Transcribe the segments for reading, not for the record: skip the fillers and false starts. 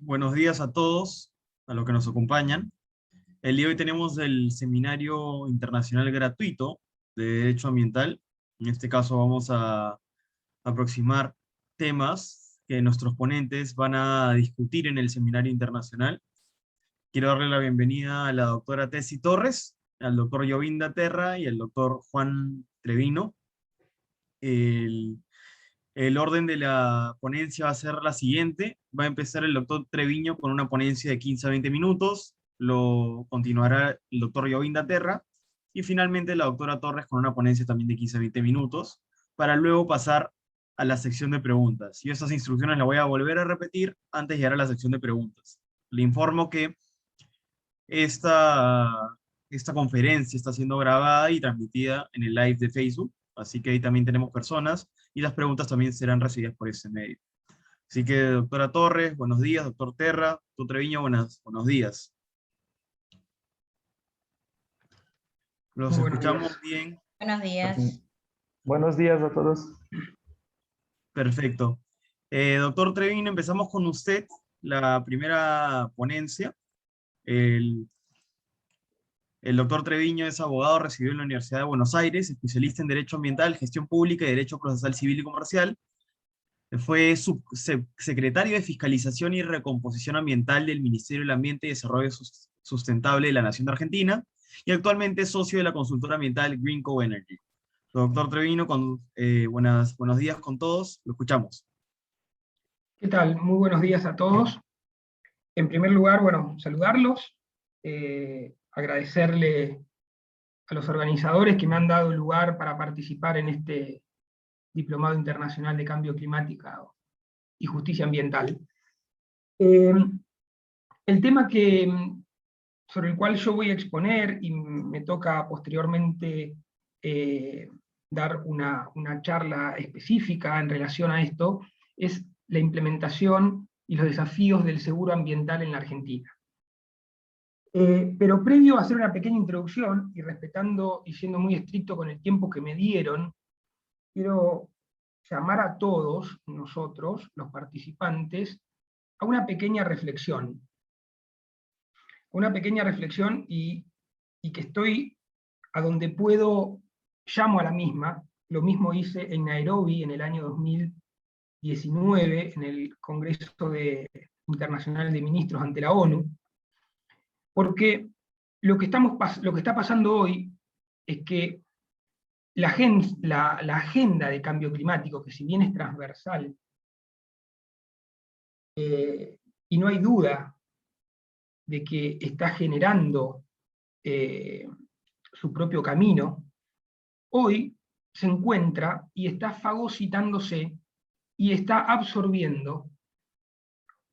Buenos días a todos, a los que nos acompañan. El día de hoy tenemos el seminario internacional gratuito de Derecho Ambiental. En este caso vamos a aproximar temas que nuestros ponentes van a discutir en el seminario internacional. Quiero darle la bienvenida a la doctora Tessie Torres, al doctor Yovinda Terra y al doctor Juan Trevino. El, el orden de la ponencia va a ser la siguiente. Va a empezar el doctor Treviño con una ponencia de 15 a 20 minutos. Lo continuará el doctor Yovinda Terra. Y finalmente la doctora Torres con una ponencia también de 15 a 20 minutos, para luego pasar a la sección de preguntas. Y esas instrucciones las voy a volver a repetir antes de llegar a la sección de preguntas. Le informo que esta conferencia está siendo grabada y transmitida en el live de Facebook, así que ahí también tenemos personas y las preguntas también serán recibidas por ese medio. Así que, doctora Torres, buenos días, doctor Terra, doctor Treviño, buenos días. Los Muy buenos escuchamos días. bien. Buenos días. Buenos días a todos. Perfecto. Doctor Treviño, empezamos con usted la primera ponencia. El doctor Treviño es abogado, residió en la Universidad de Buenos Aires, especialista en Derecho Ambiental, Gestión Pública y Derecho Procesal Civil y Comercial. Fue subsecretario de Fiscalización y Recomposición Ambiental del Ministerio del Ambiente y Desarrollo Sustentable de la Nación de Argentina, y actualmente es socio de la consultora ambiental Greenco Energy. Doctor Treviño, buenos días con todos, lo escuchamos. ¿Qué tal? Muy buenos días a todos. En primer lugar, saludarlos, agradecerle a los organizadores que me han dado el lugar para participar en este Diplomado Internacional de Cambio Climático y Justicia Ambiental. El tema sobre el cual yo voy a exponer, y me toca posteriormente dar una charla específica en relación a esto, es la implementación y los desafíos del seguro ambiental en la Argentina. Pero previo a hacer una pequeña introducción, y respetando y siendo muy estricto con el tiempo que me dieron, quiero llamar a todos nosotros, los participantes, a una pequeña reflexión. Y que estoy a donde puedo, llamo a la misma. Lo mismo hice en Nairobi en el año 2019, en el Congreso Internacional de Ministros ante la ONU, porque lo que está pasando hoy es que la agenda de cambio climático, que si bien es transversal, y no hay duda de que está generando su propio camino, hoy se encuentra y está fagocitándose y está absorbiendo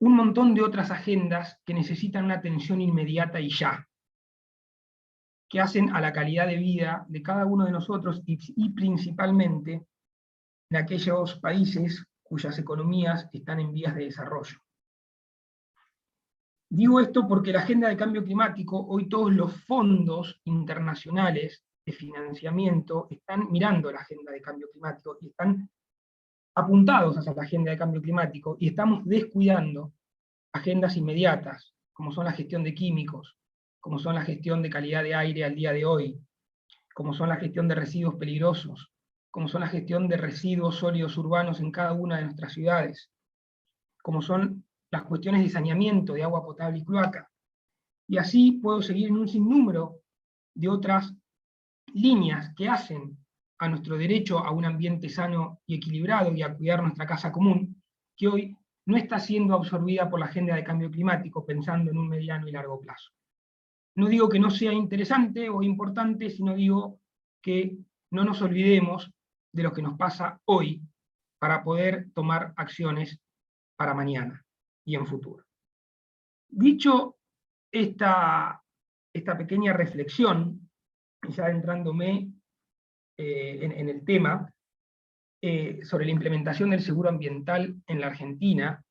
un montón de otras agendas que necesitan una atención inmediata y ya, que hacen a la calidad de vida de cada uno de nosotros y principalmente de aquellos países cuyas economías están en vías de desarrollo. Digo esto porque la agenda de cambio climático, hoy todos los fondos internacionales de financiamiento están mirando la agenda de cambio climático y están apuntados hacia la agenda de cambio climático, y estamos descuidando agendas inmediatas, como son la gestión de químicos, como son la gestión de calidad de aire al día de hoy, como son la gestión de residuos peligrosos, como son la gestión de residuos sólidos urbanos en cada una de nuestras ciudades, como son las cuestiones de saneamiento de agua potable y cloaca. Y así puedo seguir en un sinnúmero de otras líneas que hacen a nuestro derecho a un ambiente sano y equilibrado y a cuidar nuestra casa común, que hoy no está siendo absorbida por la agenda de cambio climático pensando en un mediano y largo plazo. No digo que no sea interesante o importante, sino digo que no nos olvidemos de lo que nos pasa hoy para poder tomar acciones para mañana y en futuro. Dicho esta pequeña reflexión, ya adentrándome en el tema, sobre la implementación del seguro ambiental en la Argentina,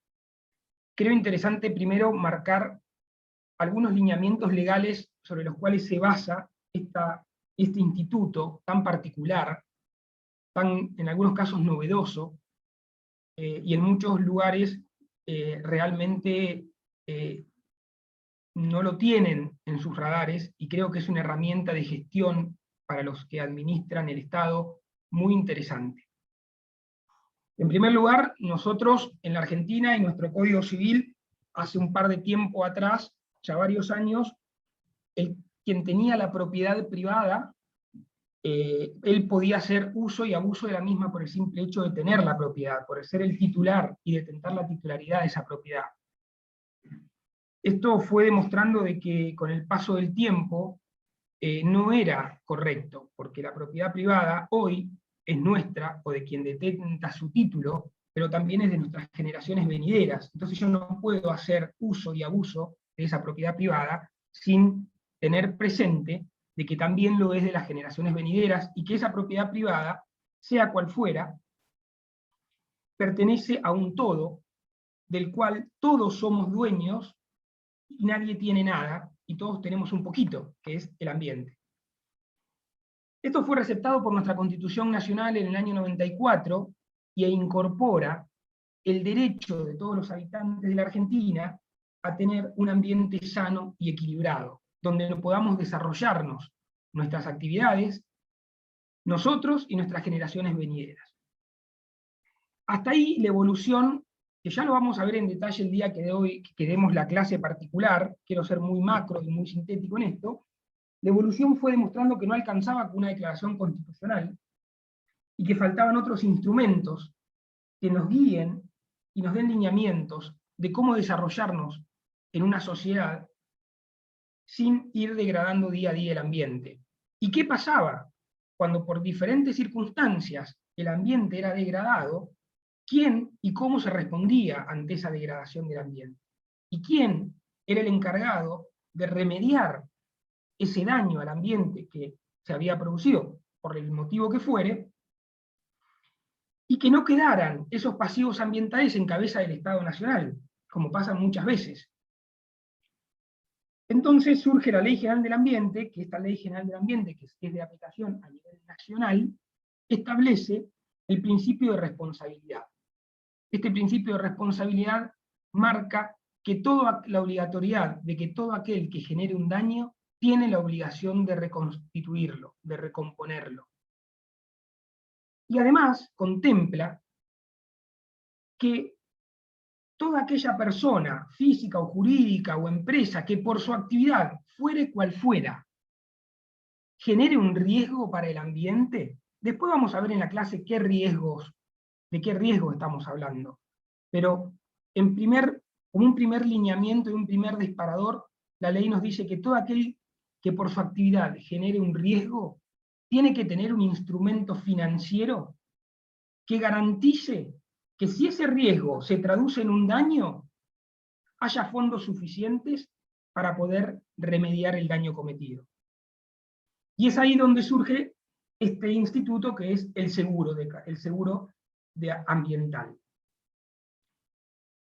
creo interesante primero marcar algunos lineamientos legales sobre los cuales se basa este instituto tan particular, tan en algunos casos novedoso, y en muchos lugares realmente no lo tienen en sus radares, y creo que es una herramienta de gestión para los que administran el Estado muy interesante. En primer lugar, nosotros en la Argentina, en nuestro Código Civil, hace un par de tiempo atrás, ya varios años, quien tenía la propiedad privada, él podía hacer uso y abuso de la misma por el simple hecho de tener la propiedad, por ser el titular y detentar la titularidad de esa propiedad. Esto fue demostrando de que con el paso del tiempo no era correcto, porque la propiedad privada hoy es nuestra, o de quien detenta su título, pero también es de nuestras generaciones venideras. Entonces yo no puedo hacer uso y abuso de esa propiedad privada sin tener presente de que también lo es de las generaciones venideras, y que esa propiedad privada, sea cual fuera, pertenece a un todo, del cual todos somos dueños, y nadie tiene nada, y todos tenemos un poquito, que es el ambiente. Esto fue receptado por nuestra Constitución Nacional en el año 94, e incorpora el derecho de todos los habitantes de la Argentina a tener un ambiente sano y equilibrado, donde podamos desarrollarnos nuestras actividades, nosotros y nuestras generaciones venideras. Hasta ahí la evolución, que ya lo vamos a ver en detalle el día que demos la clase particular. Quiero ser muy macro y muy sintético en esto. La evolución fue demostrando que no alcanzaba con una declaración constitucional, y que faltaban otros instrumentos que nos guíen y nos den lineamientos de cómo desarrollarnos en una sociedad sin ir degradando día a día el ambiente. ¿Y qué pasaba cuando por diferentes circunstancias el ambiente era degradado? ¿Quién y cómo se respondía ante esa degradación del ambiente? ¿Y quién era el encargado de remediar ese daño al ambiente que se había producido, por el motivo que fuere, y que no quedaran esos pasivos ambientales en cabeza del Estado Nacional, como pasa muchas veces? Entonces surge la Ley General del Ambiente, que esta Ley General del Ambiente, que es de aplicación a nivel nacional, establece el principio de responsabilidad. Este principio de responsabilidad marca que toda la obligatoriedad de que todo aquel que genere un daño tiene la obligación de reconstituirlo, de recomponerlo. Y además contempla que toda aquella persona, física o jurídica o empresa, que por su actividad, fuere cual fuera, genere un riesgo para el ambiente. Después vamos a ver en la clase de qué riesgos estamos hablando. Pero como un primer lineamiento y un primer disparador, la ley nos dice que todo aquel que por su actividad genere un riesgo, tiene que tener un instrumento financiero que garantice que si ese riesgo se traduce en un daño, haya fondos suficientes para poder remediar el daño cometido. Y es ahí donde surge este instituto, que es el seguro ambiental.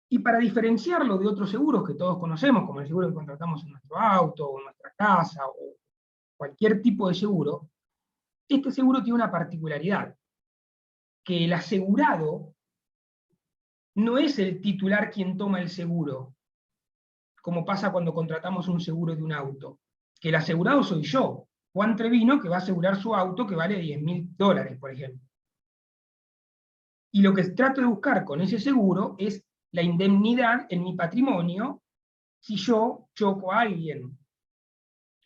Y para diferenciarlo de otros seguros que todos conocemos, como el seguro que contratamos en nuestro auto, o en nuestra casa, o cualquier tipo de seguro, este seguro tiene una particularidad, que el asegurado no es el titular quien toma el seguro, como pasa cuando contratamos un seguro de un auto, que el asegurado soy yo, Juan Trevino, que va a asegurar su auto que vale $10.000, por ejemplo. Y lo que trato de buscar con ese seguro es la indemnidad en mi patrimonio si yo choco a alguien.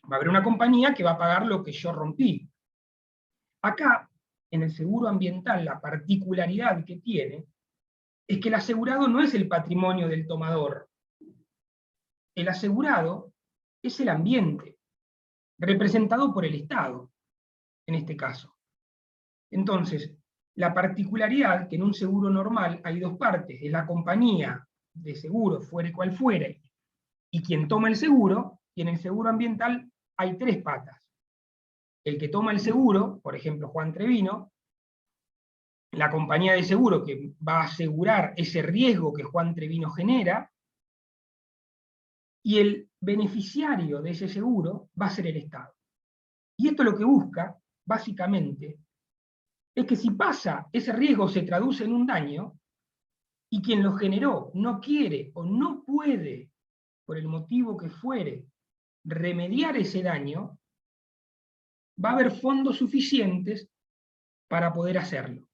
Va a haber una compañía que va a pagar lo que yo rompí. Acá, en el seguro ambiental, la particularidad que tiene es que el asegurado no es el patrimonio del tomador. El asegurado es el ambiente, representado por el Estado, en este caso. Entonces, la particularidad, que en un seguro normal hay dos partes, es la compañía de seguro, fuere cual fuere, y quien toma el seguro, y en el seguro ambiental hay tres patas. El que toma el seguro, por ejemplo Juan Trevino, la compañía de seguro que va a asegurar ese riesgo que Juan Trevino genera, y el beneficiario de ese seguro va a ser el Estado. Y esto lo que busca, básicamente, es que si pasa, ese riesgo se traduce en un daño, y quien lo generó no quiere o no puede por el motivo que fuere, remediar ese daño, va a haber fondos suficientes para poder hacerlo.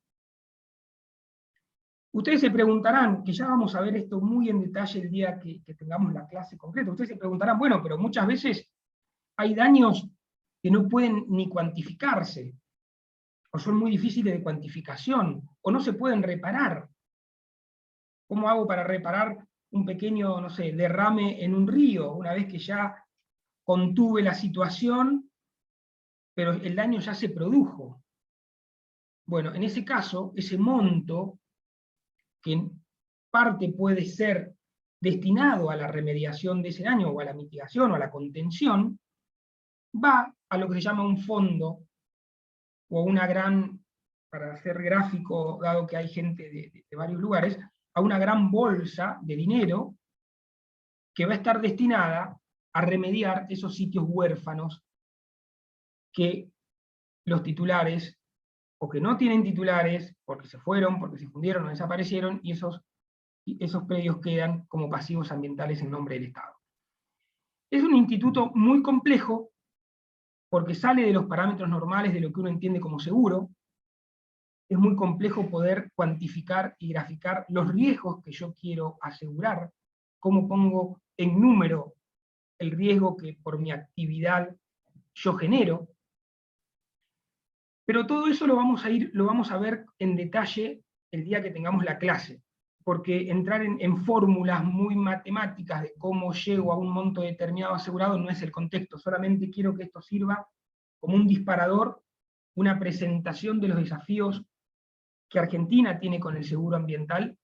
Ustedes se preguntarán, que ya vamos a ver esto muy en detalle el día que tengamos la clase concreta, ustedes se preguntarán, bueno, pero muchas veces hay daños que no pueden ni cuantificarse, o son muy difíciles de cuantificación, o no se pueden reparar. ¿Cómo hago para reparar un pequeño, no sé, derrame en un río, una vez que ya contuve la situación, pero el daño ya se produjo? Bueno, en ese caso, ese monto, que en parte puede ser destinado a la remediación de ese daño, o a la mitigación, o a la contención, va a lo que se llama un fondo, o una gran, para hacer gráfico, dado que hay gente de varios lugares, a una gran bolsa de dinero que va a estar destinada a remediar esos sitios huérfanos que los titulares, o que no tienen titulares, porque se fueron, porque se fundieron o desaparecieron, y esos predios quedan como pasivos ambientales en nombre del Estado. Es un instituto muy complejo, porque sale de los parámetros normales de lo que uno entiende como seguro. Es muy complejo poder cuantificar y graficar los riesgos que yo quiero asegurar, cómo pongo en número el riesgo que por mi actividad yo genero. Pero todo eso lo vamos a ver en detalle el día que tengamos la clase, porque entrar en fórmulas muy matemáticas de cómo llego a un monto determinado asegurado no es el contexto, solamente quiero que esto sirva como un disparador, una presentación de los desafíos que Argentina tiene con el seguro ambiental,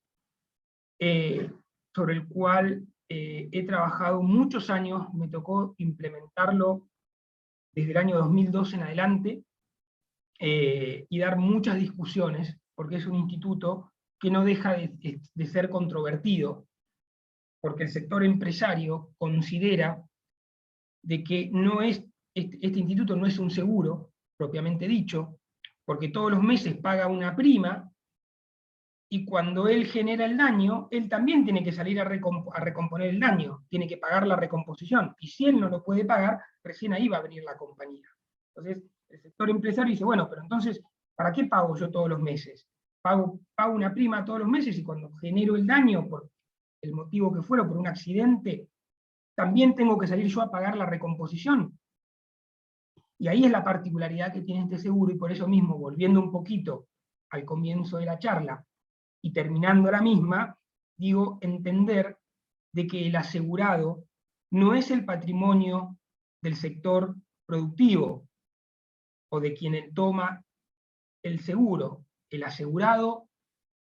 sobre el cual he trabajado muchos años. Me tocó implementarlo desde el año 2002 en adelante, y dar muchas discusiones, porque es un instituto que no deja de ser controvertido, porque el sector empresario considera de que no es, este instituto no es un seguro, propiamente dicho, porque todos los meses paga una prima, y cuando él genera el daño, él también tiene que salir a recomponer el daño, tiene que pagar la recomposición, y si él no lo puede pagar, recién ahí va a venir la compañía. Entonces, el sector empresario dice, bueno, pero entonces, ¿para qué pago yo todos los meses? Pago una prima todos los meses, y cuando genero el daño, por el motivo que fuera, por un accidente, también tengo que salir yo a pagar la recomposición. Y ahí es la particularidad que tiene este seguro, y por eso mismo, volviendo un poquito al comienzo de la charla, y terminando la misma, digo, entender de que el asegurado no es el patrimonio del sector productivo, o de quien toma el seguro. El asegurado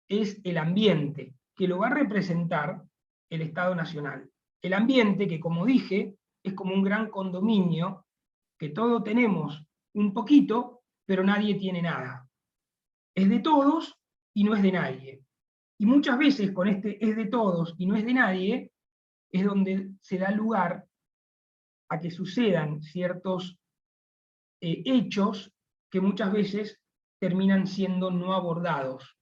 es el ambiente, que lo va a representar el Estado Nacional. El ambiente, que como dije, es como un gran condominio, que todos tenemos un poquito, pero nadie tiene nada. Es de todos y no es de nadie. Y muchas veces con este es de todos y no es de nadie, es donde se da lugar a que sucedan ciertos hechos que muchas veces terminan siendo no abordados,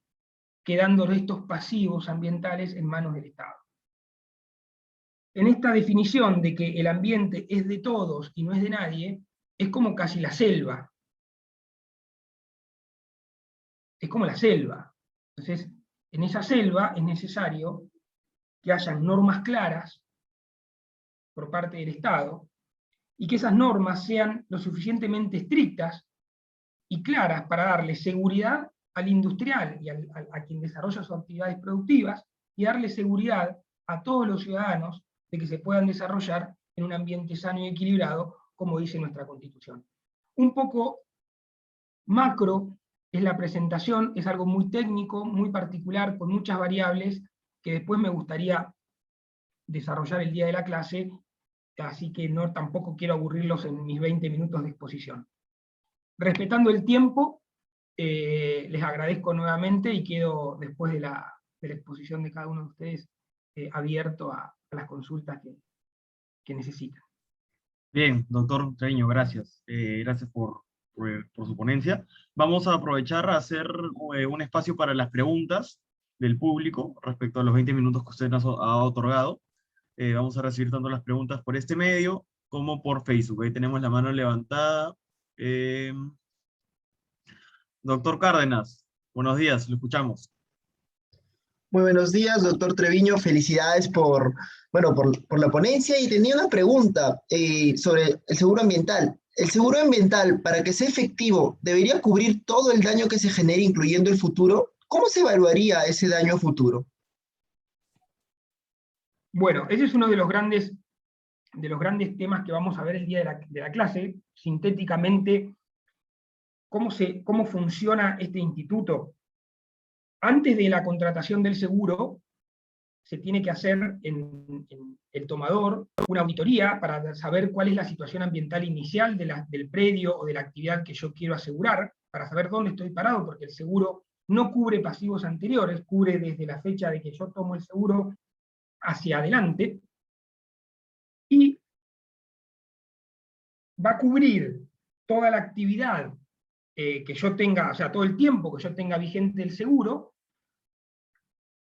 quedando estos pasivos ambientales en manos del Estado. En esta definición de que el ambiente es de todos y no es de nadie, es como casi la selva. Es como la selva. Entonces, en esa selva es necesario que hayan normas claras por parte del Estado, y que esas normas sean lo suficientemente estrictas y claras para darle seguridad al industrial y a quien desarrolla sus actividades productivas, y darle seguridad a todos los ciudadanos de que se puedan desarrollar en un ambiente sano y equilibrado, como dice nuestra Constitución. Un poco macro es la presentación, es algo muy técnico, muy particular, con muchas variables, que después me gustaría desarrollar el día de la clase, así que no, tampoco quiero aburrirlos en mis 20 minutos de exposición. Respetando el tiempo, les agradezco nuevamente, y quedo después de la exposición de cada uno de ustedes abierto a las consultas que necesitan. Bien, doctor Treviño, gracias. Gracias por su ponencia. Vamos a aprovechar a hacer un espacio para las preguntas del público respecto a los 20 minutos que usted nos ha otorgado. Vamos a recibir tanto las preguntas por este medio como por Facebook. Ahí tenemos la mano levantada. Eh, Doctor Cárdenas, buenos días, lo escuchamos. Muy buenos días, doctor Treviño. Felicidades por la ponencia y tenía una pregunta sobre el seguro ambiental. ¿El seguro ambiental, para que sea efectivo, debería cubrir todo el daño que se genere, incluyendo el futuro? ¿Cómo se evaluaría ese daño a futuro? Bueno, ese es uno de los grandes temas que vamos a ver el día de la clase, sintéticamente, cómo funciona este instituto. Antes de la contratación del seguro, se tiene que hacer en el tomador una auditoría para saber cuál es la situación ambiental inicial del predio o de la actividad que yo quiero asegurar, para saber dónde estoy parado, porque el seguro no cubre pasivos anteriores, cubre desde la fecha de que yo tomo el seguro hacia adelante, y va a cubrir toda la actividad que yo tenga, o sea, todo el tiempo que yo tenga vigente el seguro,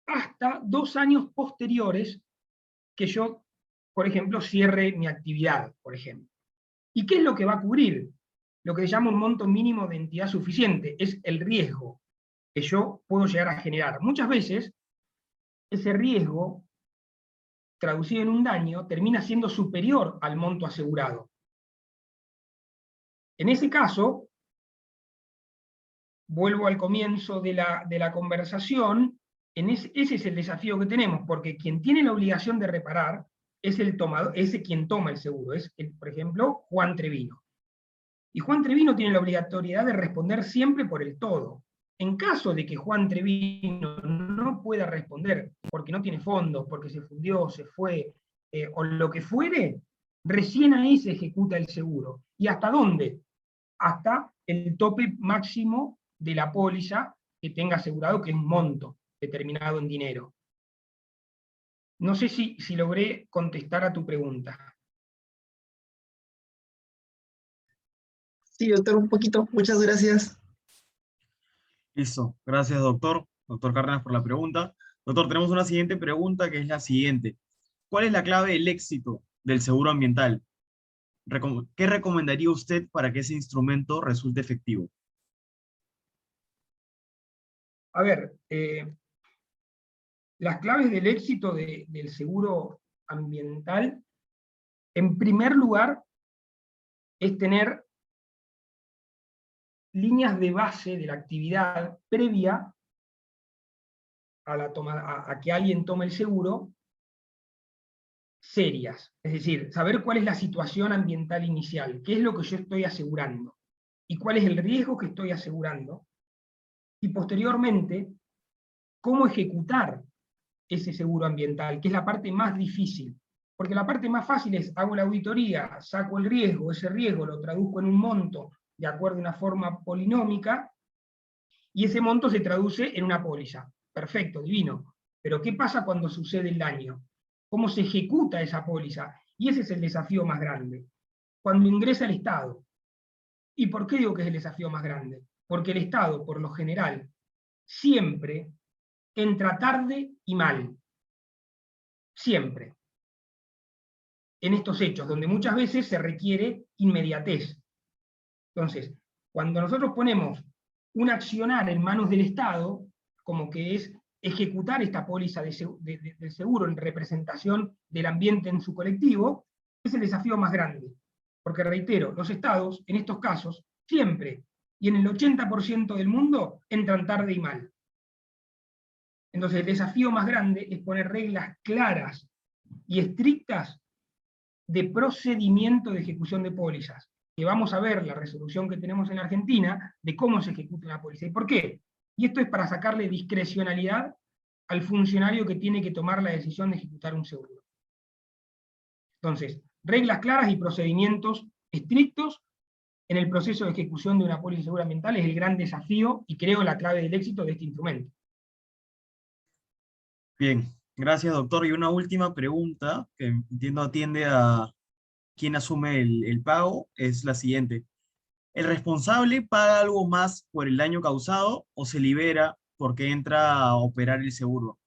hasta 2 años posteriores que yo, por ejemplo, cierre mi actividad, por ejemplo. ¿Y qué es lo que va a cubrir? Lo que se llama un monto mínimo de entidad suficiente, es el riesgo que yo puedo llegar a generar. Muchas veces, ese riesgo, traducido en un daño, termina siendo superior al monto asegurado. En ese caso, vuelvo al comienzo de la conversación, ese es el desafío que tenemos, porque quien tiene la obligación de reparar es el tomador, es quien toma el seguro, por ejemplo, Juan Treviño. Y Juan Treviño tiene la obligatoriedad de responder siempre por el todo. En caso de que Juan Treviño no pueda responder porque no tiene fondos, porque se fundió, se fue, o lo que fuere, recién ahí se ejecuta el seguro. ¿Y hasta dónde? Hasta el tope máximo de la póliza que tenga asegurado, que es un monto determinado en dinero. No sé si logré contestar a tu pregunta. Sí, doctor, un poquito. Muchas gracias. Listo, gracias doctor. Doctor Cárdenas por la pregunta. Doctor, tenemos una siguiente pregunta que es la siguiente. ¿Cuál es la clave del éxito del seguro ambiental? ¿Qué recomendaría usted para que ese instrumento resulte efectivo? A ver, las claves del éxito del seguro ambiental, en primer lugar, es tener líneas de base de la actividad previa a que alguien tome el seguro, serias. Es decir, saber cuál es la situación ambiental inicial, qué es lo que yo estoy asegurando, y cuál es el riesgo que estoy asegurando, y posteriormente, cómo ejecutar ese seguro ambiental, que es la parte más difícil. Porque la parte más fácil es, hago la auditoría, saco el riesgo, ese riesgo lo traduzco en un monto de acuerdo a una forma polinómica, y ese monto se traduce en una póliza. Perfecto, divino. Pero ¿qué pasa cuando sucede el daño? ¿Cómo se ejecuta esa póliza? Y ese es el desafío más grande. Cuando ingresa el Estado. ¿Y por qué digo que es el desafío más grande? Porque el Estado, por lo general, siempre entra tarde y mal. Siempre. En estos hechos, donde muchas veces se requiere inmediatez. Entonces, cuando nosotros ponemos un accionar en manos del Estado, como que es ejecutar esta póliza del seguro en representación del ambiente en su colectivo, es el desafío más grande. Porque reitero, los Estados, en estos casos, siempre, y en el 80% del mundo, entran tarde y mal. Entonces el desafío más grande es poner reglas claras y estrictas de procedimiento de ejecución de pólizas, que vamos a ver la resolución que tenemos en Argentina de cómo se ejecuta una póliza. ¿Y por qué? Y esto es para sacarle discrecionalidad al funcionario que tiene que tomar la decisión de ejecutar un seguro. Entonces, reglas claras y procedimientos estrictos en el proceso de ejecución de una póliza de seguro ambiental es el gran desafío y creo la clave del éxito de este instrumento. Bien, gracias doctor. Y una última pregunta que entiendo atiende a quién asume el pago es la siguiente. ¿El responsable paga algo más por el daño causado o se libera porque entra a operar el seguro?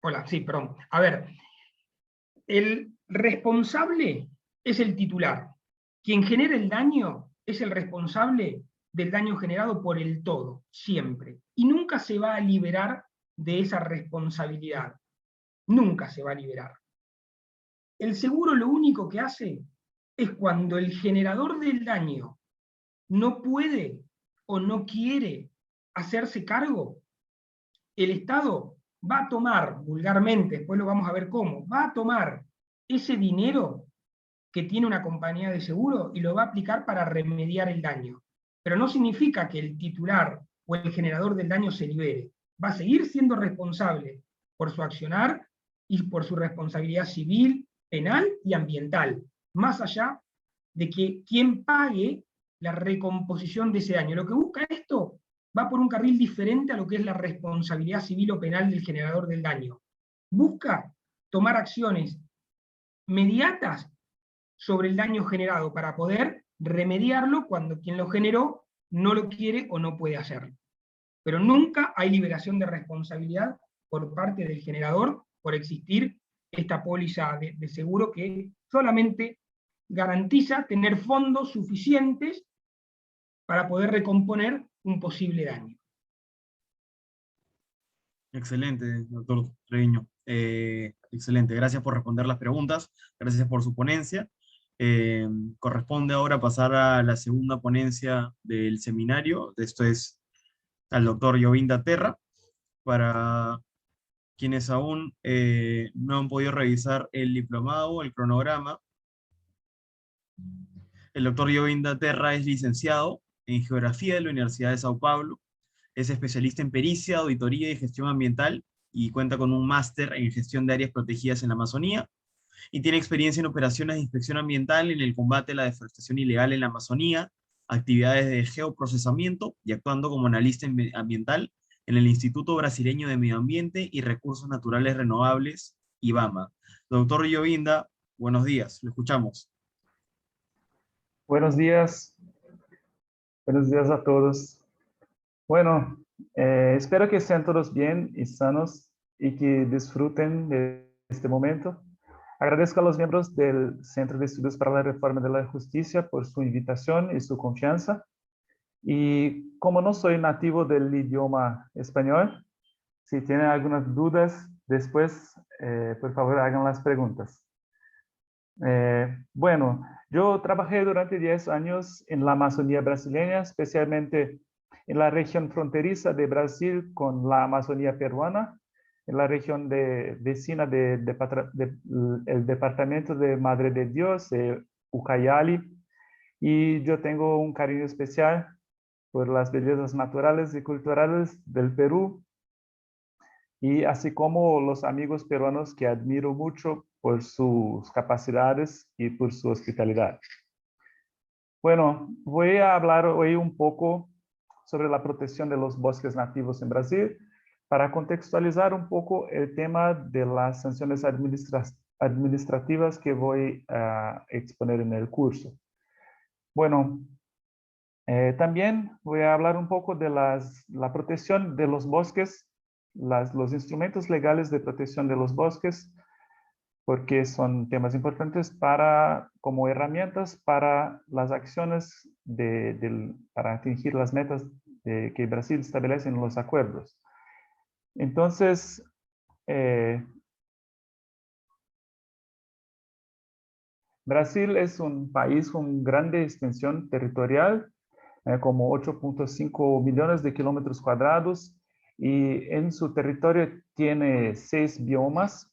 Hola, sí, perdón. A ver, el responsable es el titular. Quien genera el daño es el responsable del daño generado por el todo, siempre. Y nunca se va a liberar de esa responsabilidad. Nunca se va a liberar. El seguro lo único que hace es cuando el generador del daño no puede o no quiere hacerse cargo, el Estado va a tomar, vulgarmente, después lo vamos a ver cómo, va a tomar ese dinero que tiene una compañía de seguro y lo va a aplicar para remediar el daño. Pero no significa que el titular o el generador del daño se libere. Va a seguir siendo responsable por su accionar y por su responsabilidad civil, penal y ambiental, más allá de que quien pague la recomposición de ese daño. Lo que busca esto va por un carril diferente a lo que es la responsabilidad civil o penal del generador del daño. Busca tomar acciones mediatas sobre el daño generado para poder remediarlo cuando quien lo generó no lo quiere o no puede hacerlo. Pero nunca hay liberación de responsabilidad por parte del generador por existir esta póliza de seguro que solamente garantiza tener fondos suficientes para poder recomponer un posible daño. Excelente, doctor Treviño. Excelente, gracias por responder las preguntas, gracias por su ponencia. Corresponde ahora pasar a la segunda ponencia del seminario. Esto es al doctor Yovinda Terra. Para quienes aún no han podido revisar el diplomado, el cronograma, el doctor Yovinda Terra es licenciado en Geografía de la Universidad de Sao Paulo. Es especialista en pericia, auditoría y gestión ambiental y cuenta con un máster en gestión de áreas protegidas en la Amazonía y tiene experiencia en operaciones de inspección ambiental en el combate a la deforestación ilegal en la Amazonía, actividades de geoprocesamiento y actuando como analista ambiental en el Instituto Brasileño de Medio Ambiente y Recursos Naturales Renovables, IBAMA. Doctor Yovinda, buenos días, lo escuchamos. Buenos días a todos. Bueno, espero que estén todos bien y sanos y que disfruten de este momento. Agradezco a los miembros del Centro de Estudios para la Reforma de la Justicia por su invitación y su confianza. Y como no soy nativo del idioma español, si tienen algunas dudas después, por favor hagan las preguntas. Bueno, yo trabajé durante 10 años en la Amazonía brasileña, especialmente en la región fronteriza de Brasil con la Amazonía peruana, en la región vecina del departamento de Madre de Dios, de Ucayali, y yo tengo un cariño especial por las bellezas naturales y culturales del Perú, y así como los amigos peruanos que admiro mucho por sus capacidades y por su hospitalidad. Bueno, voy a hablar hoy un poco sobre la protección de los bosques nativos en Brasil para contextualizar un poco el tema de las sanciones administrativas que voy a exponer en el curso. Bueno, también voy a hablar un poco de la protección de los bosques, los instrumentos legales de protección de los bosques, porque son temas importantes como herramientas para las acciones para atingir las metas que Brasil establece en los acuerdos. Entonces, Brasil es un país con grande extensión territorial, como 8.5 millones de kilómetros cuadrados, y en su territorio tiene 6 biomas,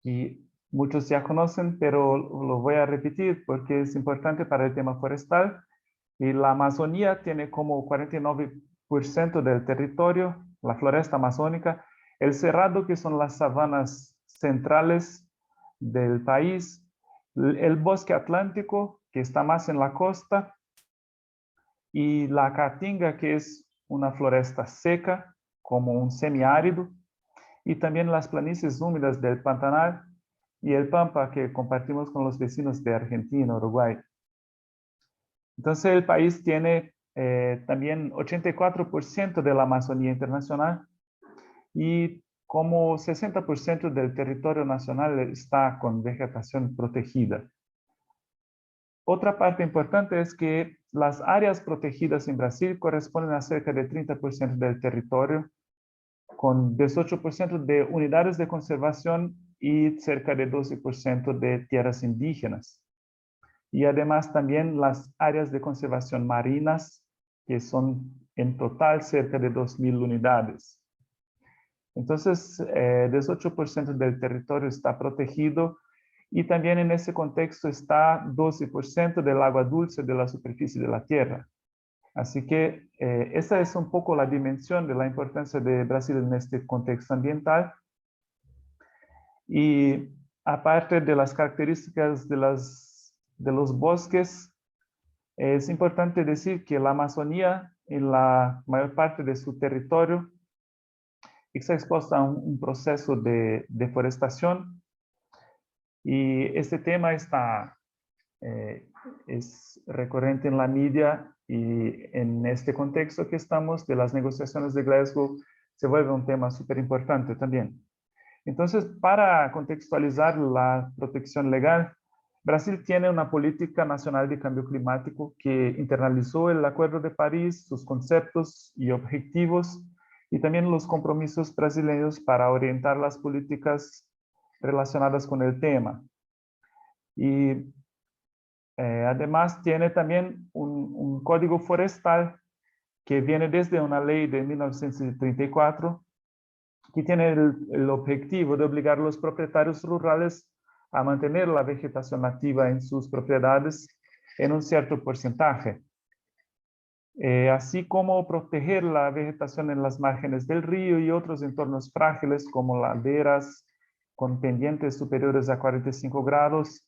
y muchos ya conocen, pero lo voy a repetir porque es importante para el tema forestal. Y la Amazonía tiene como 49% del territorio, la floresta amazónica, el cerrado, que son las sabanas centrales del país, el bosque atlántico, que está más en la costa, y la caatinga, que es una floresta seca, como un semiárido, y también las planicies húmedas del Pantanal y el Pampa, que compartimos con los vecinos de Argentina, Uruguay. Entonces el país tiene también 84% de la Amazonía internacional, y como 60% del territorio nacional está con vegetación protegida. Otra parte importante es que las áreas protegidas en Brasil corresponden a cerca de 30% del territorio, con 18% de unidades de conservación y cerca de 12% de tierras indígenas. Y además también las áreas de conservación marinas, que son en total cerca de 2.000 unidades. Entonces, 18% del territorio está protegido y también en ese contexto está 12% del agua dulce de la superficie de la tierra. Así que esa es un poco la dimensión de la importancia de Brasil en este contexto ambiental. Y aparte de las características de los bosques, es importante decir que la Amazonía, en la mayor parte de su territorio, está expuesta a un proceso de deforestación. Y este tema es recurrente en la media y en este contexto que estamos de las negociaciones de Glasgow se vuelve un tema súper importante también. Entonces, para contextualizar la protección legal, Brasil tiene una política nacional de cambio climático que internalizó el Acuerdo de París, sus conceptos y objetivos, y también los compromisos brasileños para orientar las políticas relacionadas con el tema. Y además tiene también un código forestal que viene desde una ley de 1934 que tiene el objetivo de obligar a los propietarios rurales a mantener la vegetación nativa en sus propiedades en un cierto porcentaje, así como proteger la vegetación en las márgenes del río y otros entornos frágiles como laderas con pendientes superiores a 45 grados.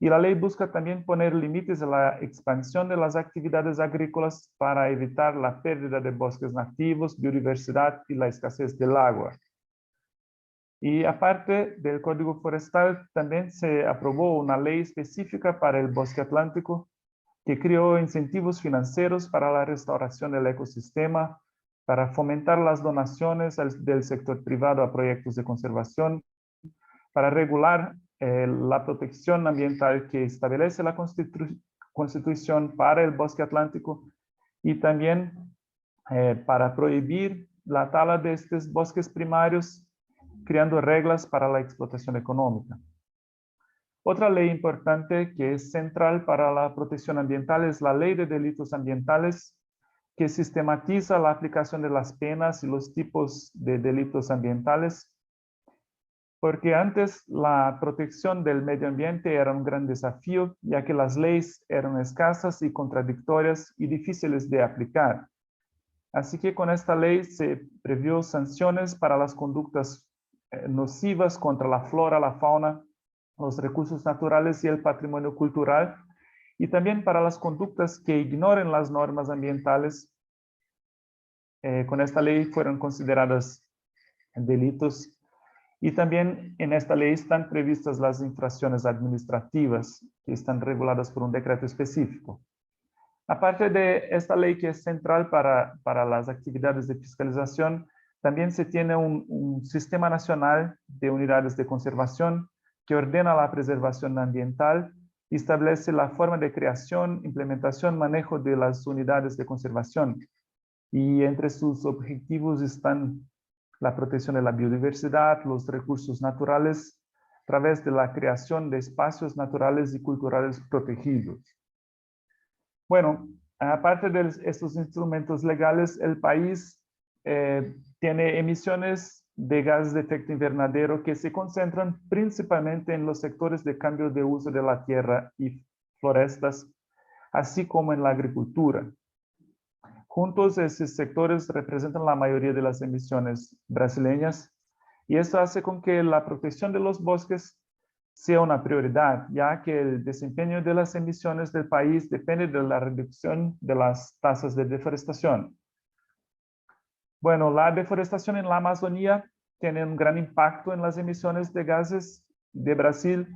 Y la ley busca también poner límites a la expansión de las actividades agrícolas para evitar la pérdida de bosques nativos, biodiversidad y la escasez del agua. Y aparte del Código Forestal, también se aprobó una ley específica para el bosque atlántico que creó incentivos financieros para la restauración del ecosistema, para fomentar las donaciones del sector privado a proyectos de conservación, para regular la protección ambiental que establece la Constitución para el bosque atlántico y también para prohibir la tala de estos bosques primarios, creando reglas para la explotación económica. Otra ley importante que es central para la protección ambiental es la Ley de Delitos Ambientales, que sistematiza la aplicación de las penas y los tipos de delitos ambientales, porque antes la protección del medio ambiente era un gran desafío, ya que las leyes eran escasas y contradictorias y difíciles de aplicar. Así que con esta ley se previó sanciones para las conductas nocivas contra la flora, la fauna, los recursos naturales y el patrimonio cultural, y también para las conductas que ignoren las normas ambientales. Con esta ley fueron consideradas delitos. Y también en esta ley están previstas las infracciones administrativas que están reguladas por un decreto específico. Aparte de esta ley que es central para las actividades de fiscalización, también se tiene un sistema nacional de unidades de conservación que ordena la preservación ambiental y establece la forma de creación, implementación, manejo de las unidades de conservación. Y entre sus objetivos están la protección de la biodiversidad, los recursos naturales, a través de la creación de espacios naturales y culturales protegidos. Bueno, aparte de estos instrumentos legales, el país tiene emisiones de gases de efecto invernadero que se concentran principalmente en los sectores de cambio de uso de la tierra y florestas, así como en la agricultura. Juntos, estos sectores representan la mayoría de las emisiones brasileñas y esto hace con que la protección de los bosques sea una prioridad, ya que el desempeño de las emisiones del país depende de la reducción de las tasas de deforestación. Bueno, la deforestación en la Amazonía tiene un gran impacto en las emisiones de gases de Brasil,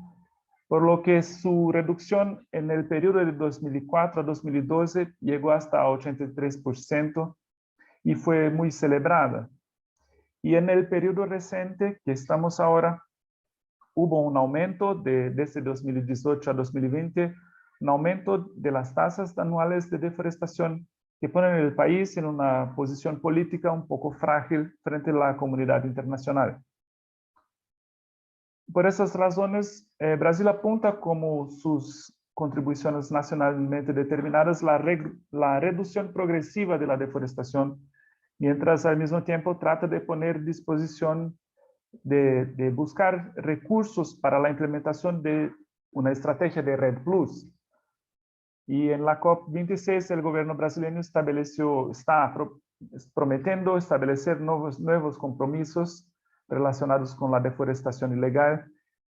por lo que su reducción en el periodo de 2004 a 2012 llegó hasta 83% y fue muy celebrada. Y en el periodo reciente que estamos ahora, hubo un aumento desde 2018 a 2020, un aumento de las tasas anuales de deforestación que ponen el país en una posición política un poco frágil frente a la comunidad internacional. Por esas razones, Brasil apunta como sus contribuciones nacionalmente determinadas la reducción progresiva de la deforestación, mientras al mismo tiempo trata de poner disposición de buscar recursos para la implementación de una estrategia de Red Plus. Y en la COP26 el gobierno brasileño está prometiendo establecer nuevos compromisos relacionados con la deforestación ilegal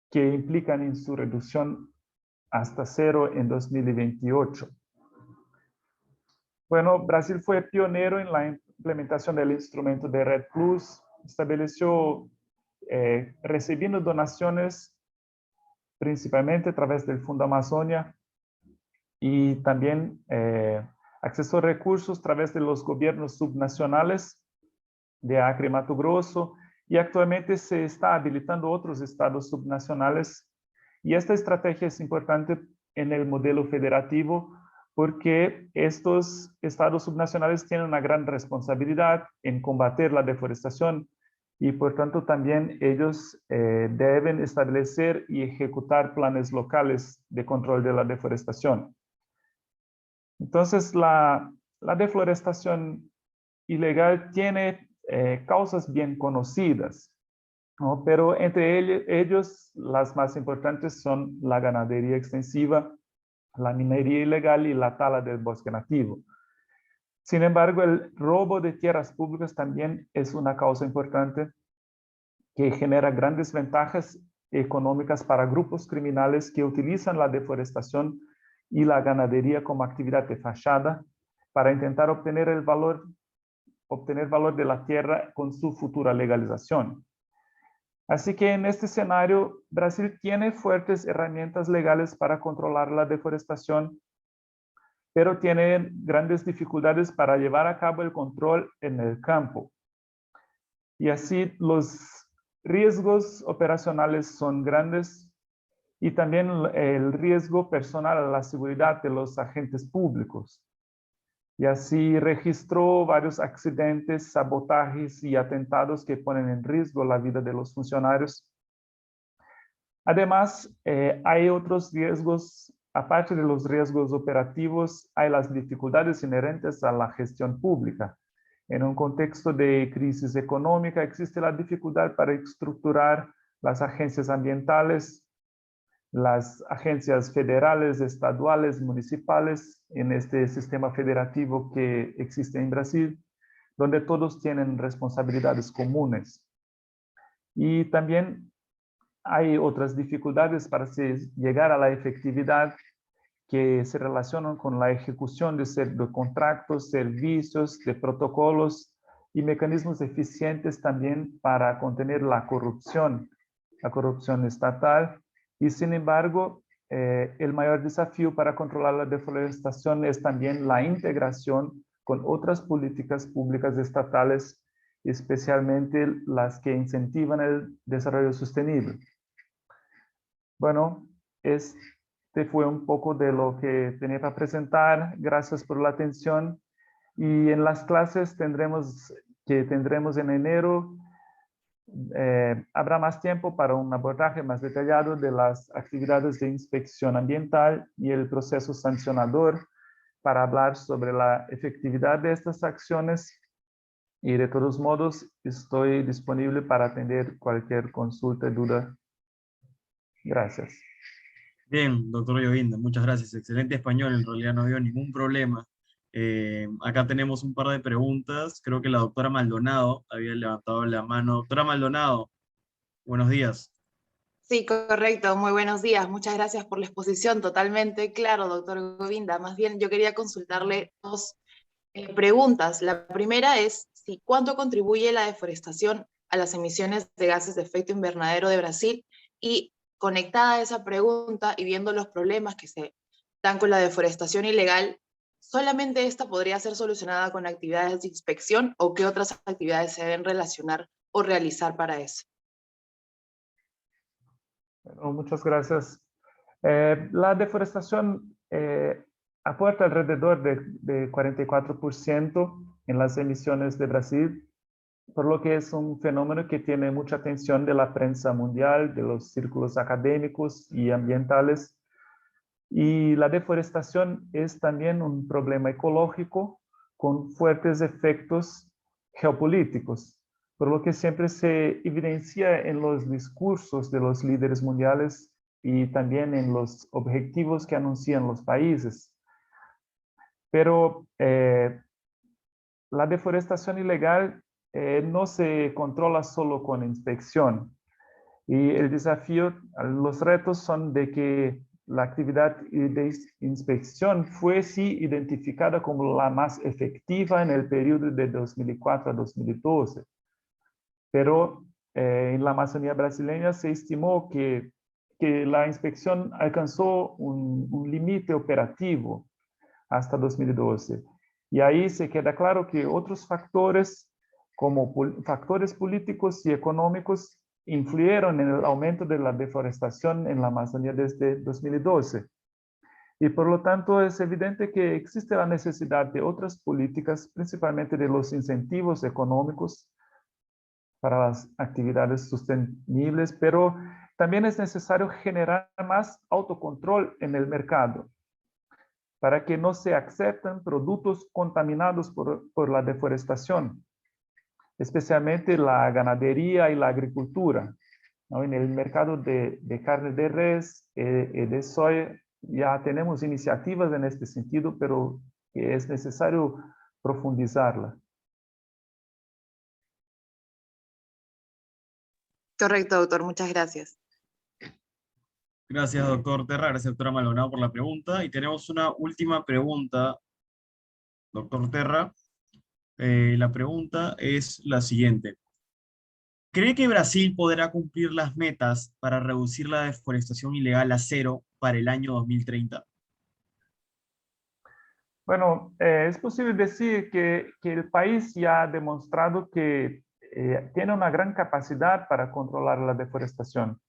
que implican en su reducción hasta cero en 2028. Bueno, Brasil fue pionero en la implementación del instrumento de Red Plus, estableció recibiendo donaciones principalmente a través del Fondo Amazonia y también accesó a recursos a través de los gobiernos subnacionales de Acre y Mato Grosso, y actualmente se está habilitando otros estados subnacionales. Y esta estrategia es importante en el modelo federativo porque estos estados subnacionales tienen una gran responsabilidad en combatir la deforestación y por tanto también ellos deben establecer y ejecutar planes locales de control de la deforestación. Entonces la deforestación ilegal tiene causas bien conocidas, ¿no? Pero entre ellos las más importantes son la ganadería extensiva, la minería ilegal y la tala del bosque nativo. Sin embargo, el robo de tierras públicas también es una causa importante que genera grandes ventajas económicas para grupos criminales que utilizan la deforestación y la ganadería como actividad de fachada para intentar obtener valor de la tierra con su futura legalización. Así que en este escenario, Brasil tiene fuertes herramientas legales para controlar la deforestación, pero tiene grandes dificultades para llevar a cabo el control en el campo. Y así los riesgos operacionales son grandes y también el riesgo personal a la seguridad de los agentes públicos. Y así registró varios accidentes, sabotajes y atentados que ponen en riesgo la vida de los funcionarios. Además, hay otros riesgos, aparte de los riesgos operativos, hay las dificultades inherentes a la gestión pública. En un contexto de crisis económica existe la dificultad para estructurar las agencias ambientales, las agencias federales, estaduales, municipales, en este sistema federativo que existe en Brasil, donde todos tienen responsabilidades comunes. Y también hay otras dificultades para llegar a la efectividad que se relacionan con la ejecución de contratos, servicios, de protocolos y mecanismos eficientes también para contener la corrupción estatal. Y sin embargo, el mayor desafío para controlar la deforestación es también la integración con otras políticas públicas estatales, especialmente las que incentivan el desarrollo sostenible. Bueno, este fue un poco de lo que tenía para presentar. Gracias por la atención. Y en las clases que tendremos en enero, habrá más tiempo para un abordaje más detallado de las actividades de inspección ambiental y el proceso sancionador para hablar sobre la efectividad de estas acciones. Y de todos modos, estoy disponible para atender cualquier consulta y duda. Gracias. Bien, doctor Llovinda, muchas gracias. Excelente español, en realidad no veo ningún problema. Acá tenemos un par de preguntas. Creo que la doctora Maldonado había levantado la mano. Doctora Maldonado, buenos días. Sí, correcto. Muy buenos días. Muchas gracias por la exposición. Totalmente claro, doctor Govinda. Más bien, yo quería consultarle dos preguntas. La primera es cuánto contribuye la deforestación a las emisiones de gases de efecto invernadero de Brasil, y conectada a esa pregunta y viendo los problemas que se dan con la deforestación ilegal, ¿solamente esta podría ser solucionada con actividades de inspección o qué otras actividades se deben relacionar o realizar para eso? Bueno, muchas gracias. La deforestación aporta alrededor de 44% en las emisiones de Brasil, por lo que es un fenómeno que tiene mucha atención de la prensa mundial, de los círculos académicos y ambientales. Y la deforestación es también un problema ecológico con fuertes efectos geopolíticos, por lo que siempre se evidencia en los discursos de los líderes mundiales y también en los objetivos que anuncian los países. Pero la deforestación ilegal no se controla solo con inspección. Y el desafío, los retos son de que la actividad de inspección fue sí identificada como la más efectiva en el periodo de 2004 a 2012. Pero en la Amazonía brasileña se estimó que la inspección alcanzó un límite operativo hasta 2012. Y ahí se queda claro que otros factores, como factores políticos y económicos, influyeron en el aumento de la deforestación en la Amazonía desde 2012. Y por lo tanto es evidente que existe la necesidad de otras políticas, principalmente de los incentivos económicos para las actividades sostenibles, pero también es necesario generar más autocontrol en el mercado para que no se acepten productos contaminados por la deforestación, especialmente la ganadería y la agricultura, ¿no? En el mercado de carne de res y de soya ya tenemos iniciativas en este sentido, pero que es necesario profundizarla. Correcto, doctor, muchas gracias. Gracias, doctor Terra. Gracias, doctora Maldonado, por la pregunta. Y tenemos una última pregunta, doctor Terra. La pregunta es la siguiente. ¿Cree que Brasil podrá cumplir las metas para reducir la deforestación ilegal a cero para el año 2030? Bueno, es posible decir que el país ya ha demostrado que tiene una gran capacidad para controlar la deforestación.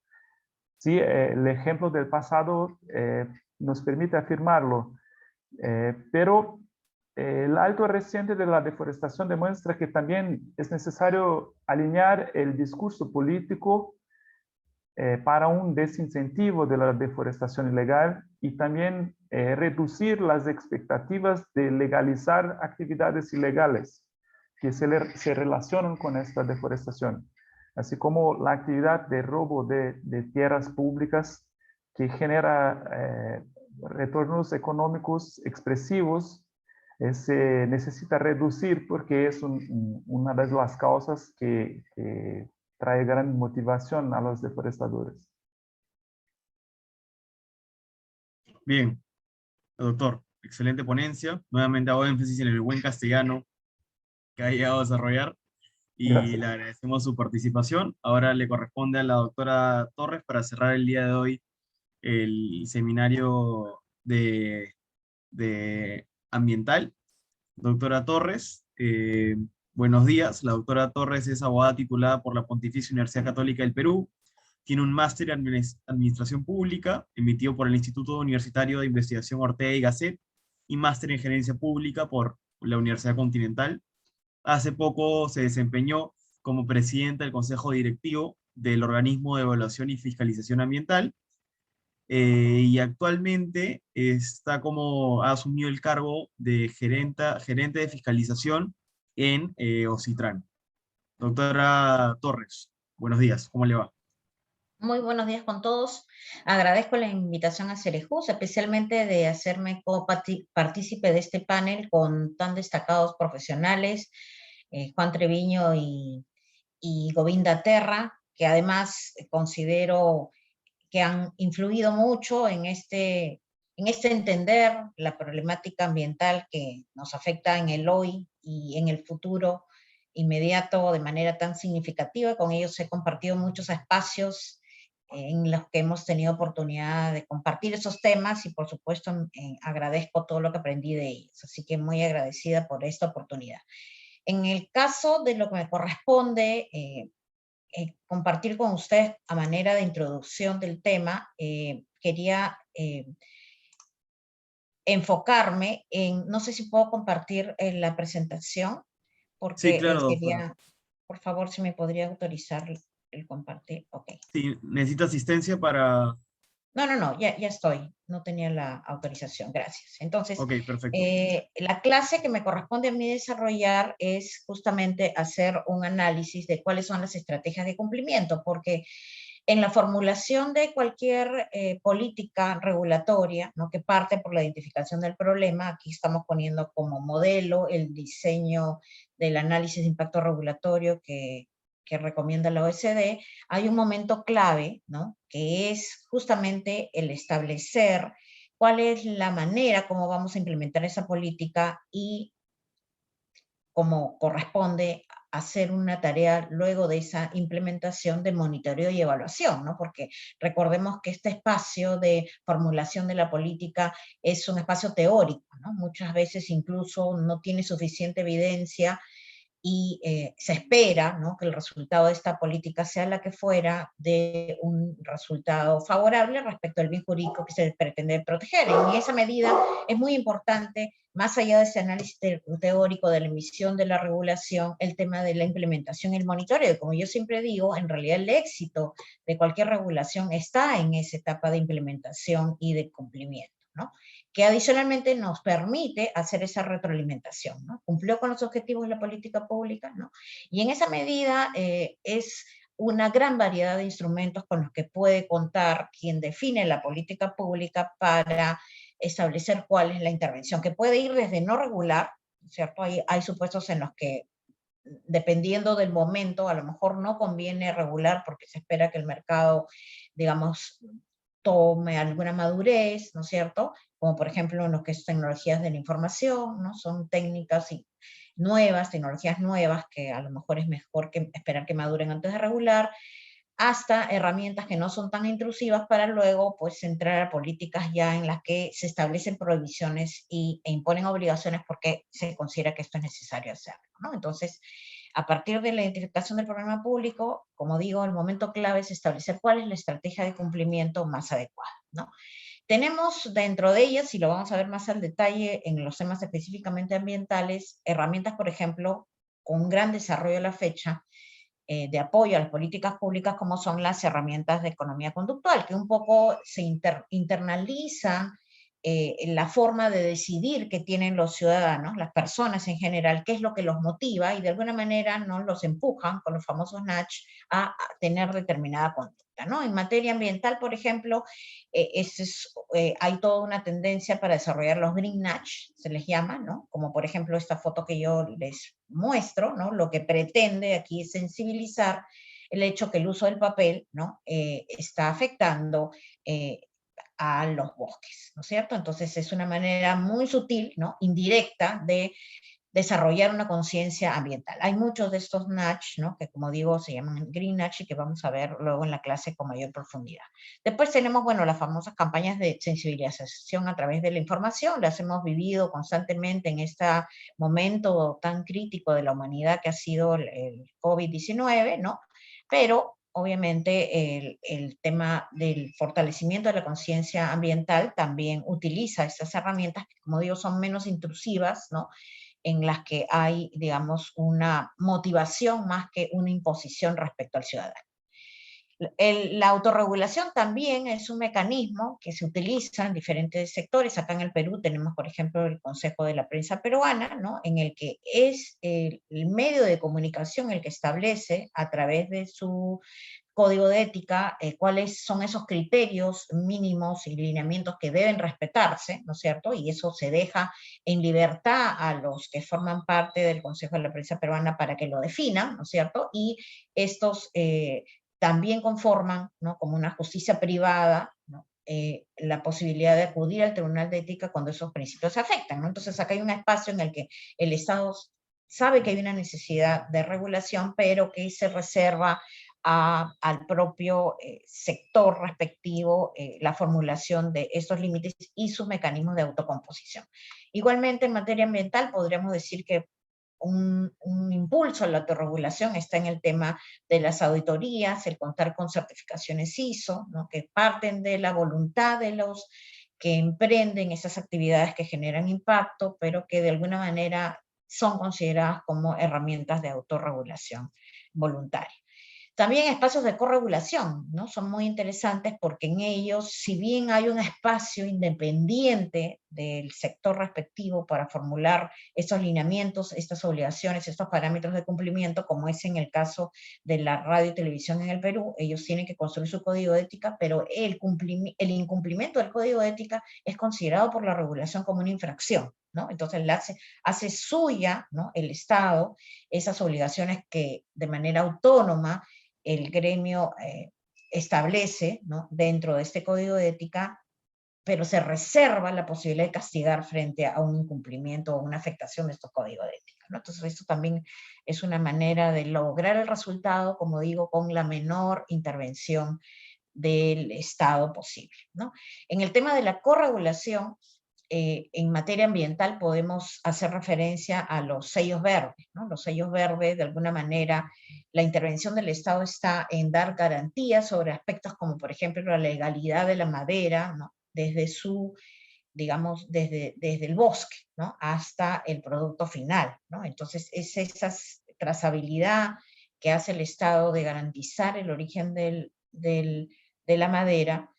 Sí, el ejemplo del pasado nos permite afirmarlo, pero el alto reciente de la deforestación demuestra que también es necesario alinear el discurso político para un desincentivo de la deforestación ilegal y también reducir las expectativas de legalizar actividades ilegales que se relacionan con esta deforestación, así como la actividad de robo de tierras públicas que genera retornos económicos expresivos. Se necesita reducir porque es una de las causas que trae gran motivación a los deforestadores. Bien, doctor, excelente ponencia. Nuevamente hago énfasis en el buen castellano que ha llegado a desarrollar y Gracias. le agradecemos su participación. Ahora le corresponde a la doctora Torres para cerrar el día de hoy el seminario de ambiental. Doctora Torres, buenos días. La doctora Torres es abogada titulada por la Pontificia Universidad Católica del Perú. Tiene un máster en Administración Pública, emitido por el Instituto Universitario de Investigación Ortega y Gasset, y máster en Gerencia Pública por la Universidad Continental. Hace poco se desempeñó como presidenta del Consejo Directivo del Organismo de Evaluación y Fiscalización Ambiental, y actualmente ha asumido el cargo de gerente de fiscalización en Ocitran. Doctora Torres, buenos días, ¿cómo le va? Muy buenos días con todos. Agradezco la invitación a Cerejus, especialmente de hacerme partícipe de este panel con tan destacados profesionales, Juan Treviño y Govinda Terra, que además considero que han influido mucho en este entender la problemática ambiental que nos afecta en el hoy y en el futuro inmediato de manera tan significativa. Con ellos he compartido muchos espacios en los que hemos tenido oportunidad de compartir esos temas y por supuesto agradezco todo lo que aprendí de ellos. Así que muy agradecida por esta oportunidad. En el caso de lo que me corresponde compartir con ustedes a manera de introducción del tema, quería enfocarme en, no sé si puedo compartir la presentación, Sí, porque claro, doctora. quería, por favor, si me podría autorizar el compartir. Ok. Sí, necesita asistencia para... No, ya estoy. No tenía la autorización, gracias. Entonces, Ok, perfecto. la clase que me corresponde a mí desarrollar es justamente hacer un análisis de cuáles son las estrategias de cumplimiento, porque en la formulación de cualquier política regulatoria, ¿no?, que parte por la identificación del problema, aquí estamos poniendo como modelo el diseño del análisis de impacto regulatorio que recomienda la OECD, hay un momento clave, ¿no?, que es justamente el establecer cuál es la manera como vamos a implementar esa política y como corresponde hacer una tarea luego de esa implementación de monitoreo y evaluación, ¿no? Porque recordemos que este espacio de formulación de la política es un espacio teórico, ¿no? Muchas veces incluso no tiene suficiente evidencia y se espera, ¿no?, que el resultado de esta política sea la que fuera, de un resultado favorable respecto al bien jurídico que se pretende proteger. Y en esa medida es muy importante, más allá de ese análisis teórico de la emisión de la regulación, el tema de la implementación y el monitoreo. Como yo siempre digo, en realidad el éxito de cualquier regulación está en esa etapa de implementación y de cumplimiento, ¿no?, que adicionalmente nos permite hacer esa retroalimentación, ¿no? ¿Cumplió con los objetivos de la política pública? ¿No? Y en esa medida es una gran variedad de instrumentos con los que puede contar quien define la política pública para establecer cuál es la intervención, que puede ir desde no regular, ¿cierto? Hay supuestos en los que, dependiendo del momento, a lo mejor no conviene regular porque se espera que el mercado, digamos, tome alguna madurez, ¿no es cierto? Como por ejemplo en lo que es tecnologías de la información, ¿no? Son técnicas nuevas, tecnologías nuevas que a lo mejor es mejor que esperar que maduren antes de regular, hasta herramientas que no son tan intrusivas para luego pues entrar a políticas ya en las que se establecen prohibiciones e imponen obligaciones porque se considera que esto es necesario hacerlo, ¿no? Entonces, a partir de la identificación del problema público, como digo, el momento clave es establecer cuál es la estrategia de cumplimiento más adecuada, ¿no? Tenemos dentro de ellas, y lo vamos a ver más al detalle en los temas específicamente ambientales, herramientas, por ejemplo, con un gran desarrollo a la fecha, de apoyo a las políticas públicas, como son las herramientas de economía conductual, que un poco se internalizan la forma de decidir que tienen los ciudadanos, las personas en general, qué es lo que los motiva, y de alguna manera no los empujan con los famosos nudge a tener determinada conducta, ¿no? En materia ambiental, por ejemplo, hay toda una tendencia para desarrollar los green nudge, se les llama, ¿no? Como por ejemplo esta foto que yo les muestro, ¿no? Lo que pretende aquí es sensibilizar el hecho que el uso del papel, ¿no?, está afectando a los bosques, ¿no es cierto? Entonces es una manera muy sutil, ¿no?, indirecta, de desarrollar una conciencia ambiental. Hay muchos de estos nudge, ¿no?, que como digo se llaman green nudge y que vamos a ver luego en la clase con mayor profundidad. Después tenemos, bueno, las famosas campañas de sensibilización a través de la información. Las hemos vivido constantemente en este momento tan crítico de la humanidad que ha sido el COVID-19, ¿no? Pero obviamente el tema del fortalecimiento de la conciencia ambiental también utiliza estas herramientas que, como digo, son menos intrusivas, ¿no?, en las que hay, digamos, una motivación más que una imposición respecto al ciudadano. La autorregulación también es un mecanismo que se utiliza en diferentes sectores. Acá en el Perú tenemos, por ejemplo, el Consejo de la Prensa Peruana, ¿no?, en el que es el medio de comunicación el que establece a través de su código de ética cuáles son esos criterios mínimos y lineamientos que deben respetarse, ¿no es cierto? Y eso se deja en libertad a los que forman parte del Consejo de la Prensa Peruana para que lo definan, ¿no es cierto? Y estos también conforman, ¿no?, como una justicia privada, ¿no?, la posibilidad de acudir al Tribunal de Ética cuando esos principios se afectan, ¿no? Entonces acá hay un espacio en el que el Estado sabe que hay una necesidad de regulación, pero que se reserva al propio sector respectivo la formulación de estos límites y sus mecanismos de autocomposición. Igualmente en materia ambiental podríamos decir que un impulso a la autorregulación está en el tema de las auditorías, el contar con certificaciones ISO, ¿no? Que parten de la voluntad de los que emprenden esas actividades que generan impacto, pero que de alguna manera son consideradas como herramientas de autorregulación voluntaria. También espacios de corregulación, ¿no? Son muy interesantes porque en ellos, si bien hay un espacio independiente del sector respectivo para formular estos lineamientos, estas obligaciones, estos parámetros de cumplimiento, como es en el caso de la radio y televisión en el Perú, ellos tienen que construir su código de ética, pero el incumplimiento del código de ética es considerado por la regulación como una infracción, ¿no? Entonces hace suya, ¿no? El Estado esas obligaciones que de manera autónoma el gremio establece, ¿no? Dentro de este código de ética, pero se reserva la posibilidad de castigar frente a un incumplimiento o una afectación de estos códigos de ética, ¿no? Entonces esto también es una manera de lograr el resultado, como digo, con la menor intervención del Estado posible, ¿no? En el tema de la corregulación, en materia ambiental podemos hacer referencia a los sellos verdes, ¿no? Los sellos verdes, de alguna manera, la intervención del Estado está en dar garantías sobre aspectos como, por ejemplo, la legalidad de la madera, ¿no? Desde su, digamos, desde el bosque, ¿no? Hasta el producto final, ¿no? Entonces, es esa trazabilidad que hace el Estado de garantizar el origen de la madera,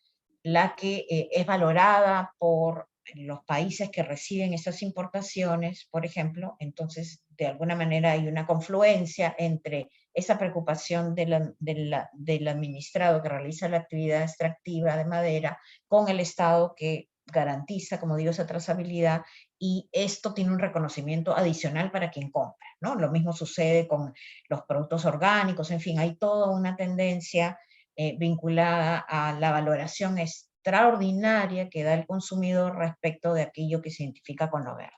la que es valorada por los países que reciben esas importaciones, por ejemplo. Entonces, de alguna manera hay una confluencia entre esa preocupación del administrado que realiza la actividad extractiva de madera con el Estado que garantiza, como digo, esa trazabilidad, y esto tiene un reconocimiento adicional para quien compra, ¿no? Lo mismo sucede con los productos orgánicos, en fin, hay toda una tendencia vinculada a la valoración extraordinaria que da el consumidor respecto de aquello que se identifica con lo verde.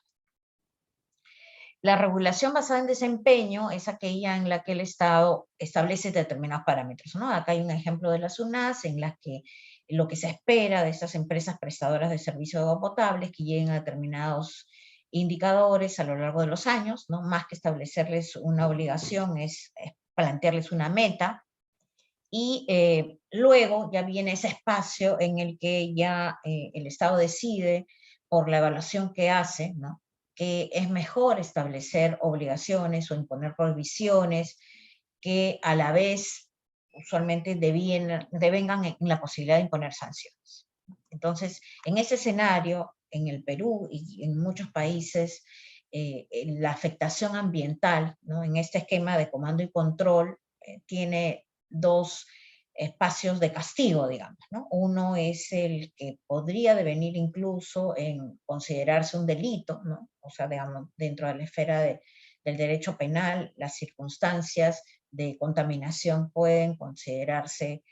La regulación basada en desempeño es aquella en la que el Estado establece determinados parámetros, ¿no? Acá hay un ejemplo de la SUNAS en la que lo que se espera de estas empresas prestadoras de servicios de agua potable es que lleguen a determinados indicadores a lo largo de los años, ¿no? Más que establecerles una obligación, es plantearles una meta, y luego ya viene ese espacio en el que ya el Estado decide, por la evaluación que hace, ¿no? Que es mejor establecer obligaciones o imponer prohibiciones que a la vez usualmente devengan en la posibilidad de imponer sanciones. Entonces, en ese escenario, en el Perú y en muchos países, la afectación ambiental, ¿no? En este esquema de comando y control tiene dos espacios de castigo, digamos, ¿no? Uno es el que podría devenir incluso en considerarse un delito, ¿no? O sea, digamos, dentro de la esfera del derecho penal, las circunstancias de contaminación pueden considerarse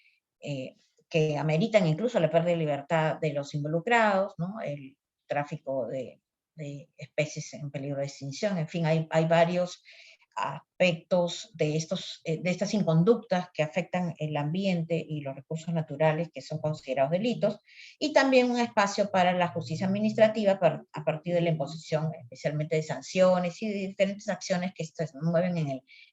que ameritan incluso la pérdida de libertad de los involucrados, ¿no? El tráfico de especies en peligro de extinción, en fin, hay varios aspectos de estas inconductas que afectan el ambiente y los recursos naturales que son considerados delitos, y también un espacio para la justicia administrativa a partir de la imposición especialmente de sanciones y de diferentes acciones que se mueven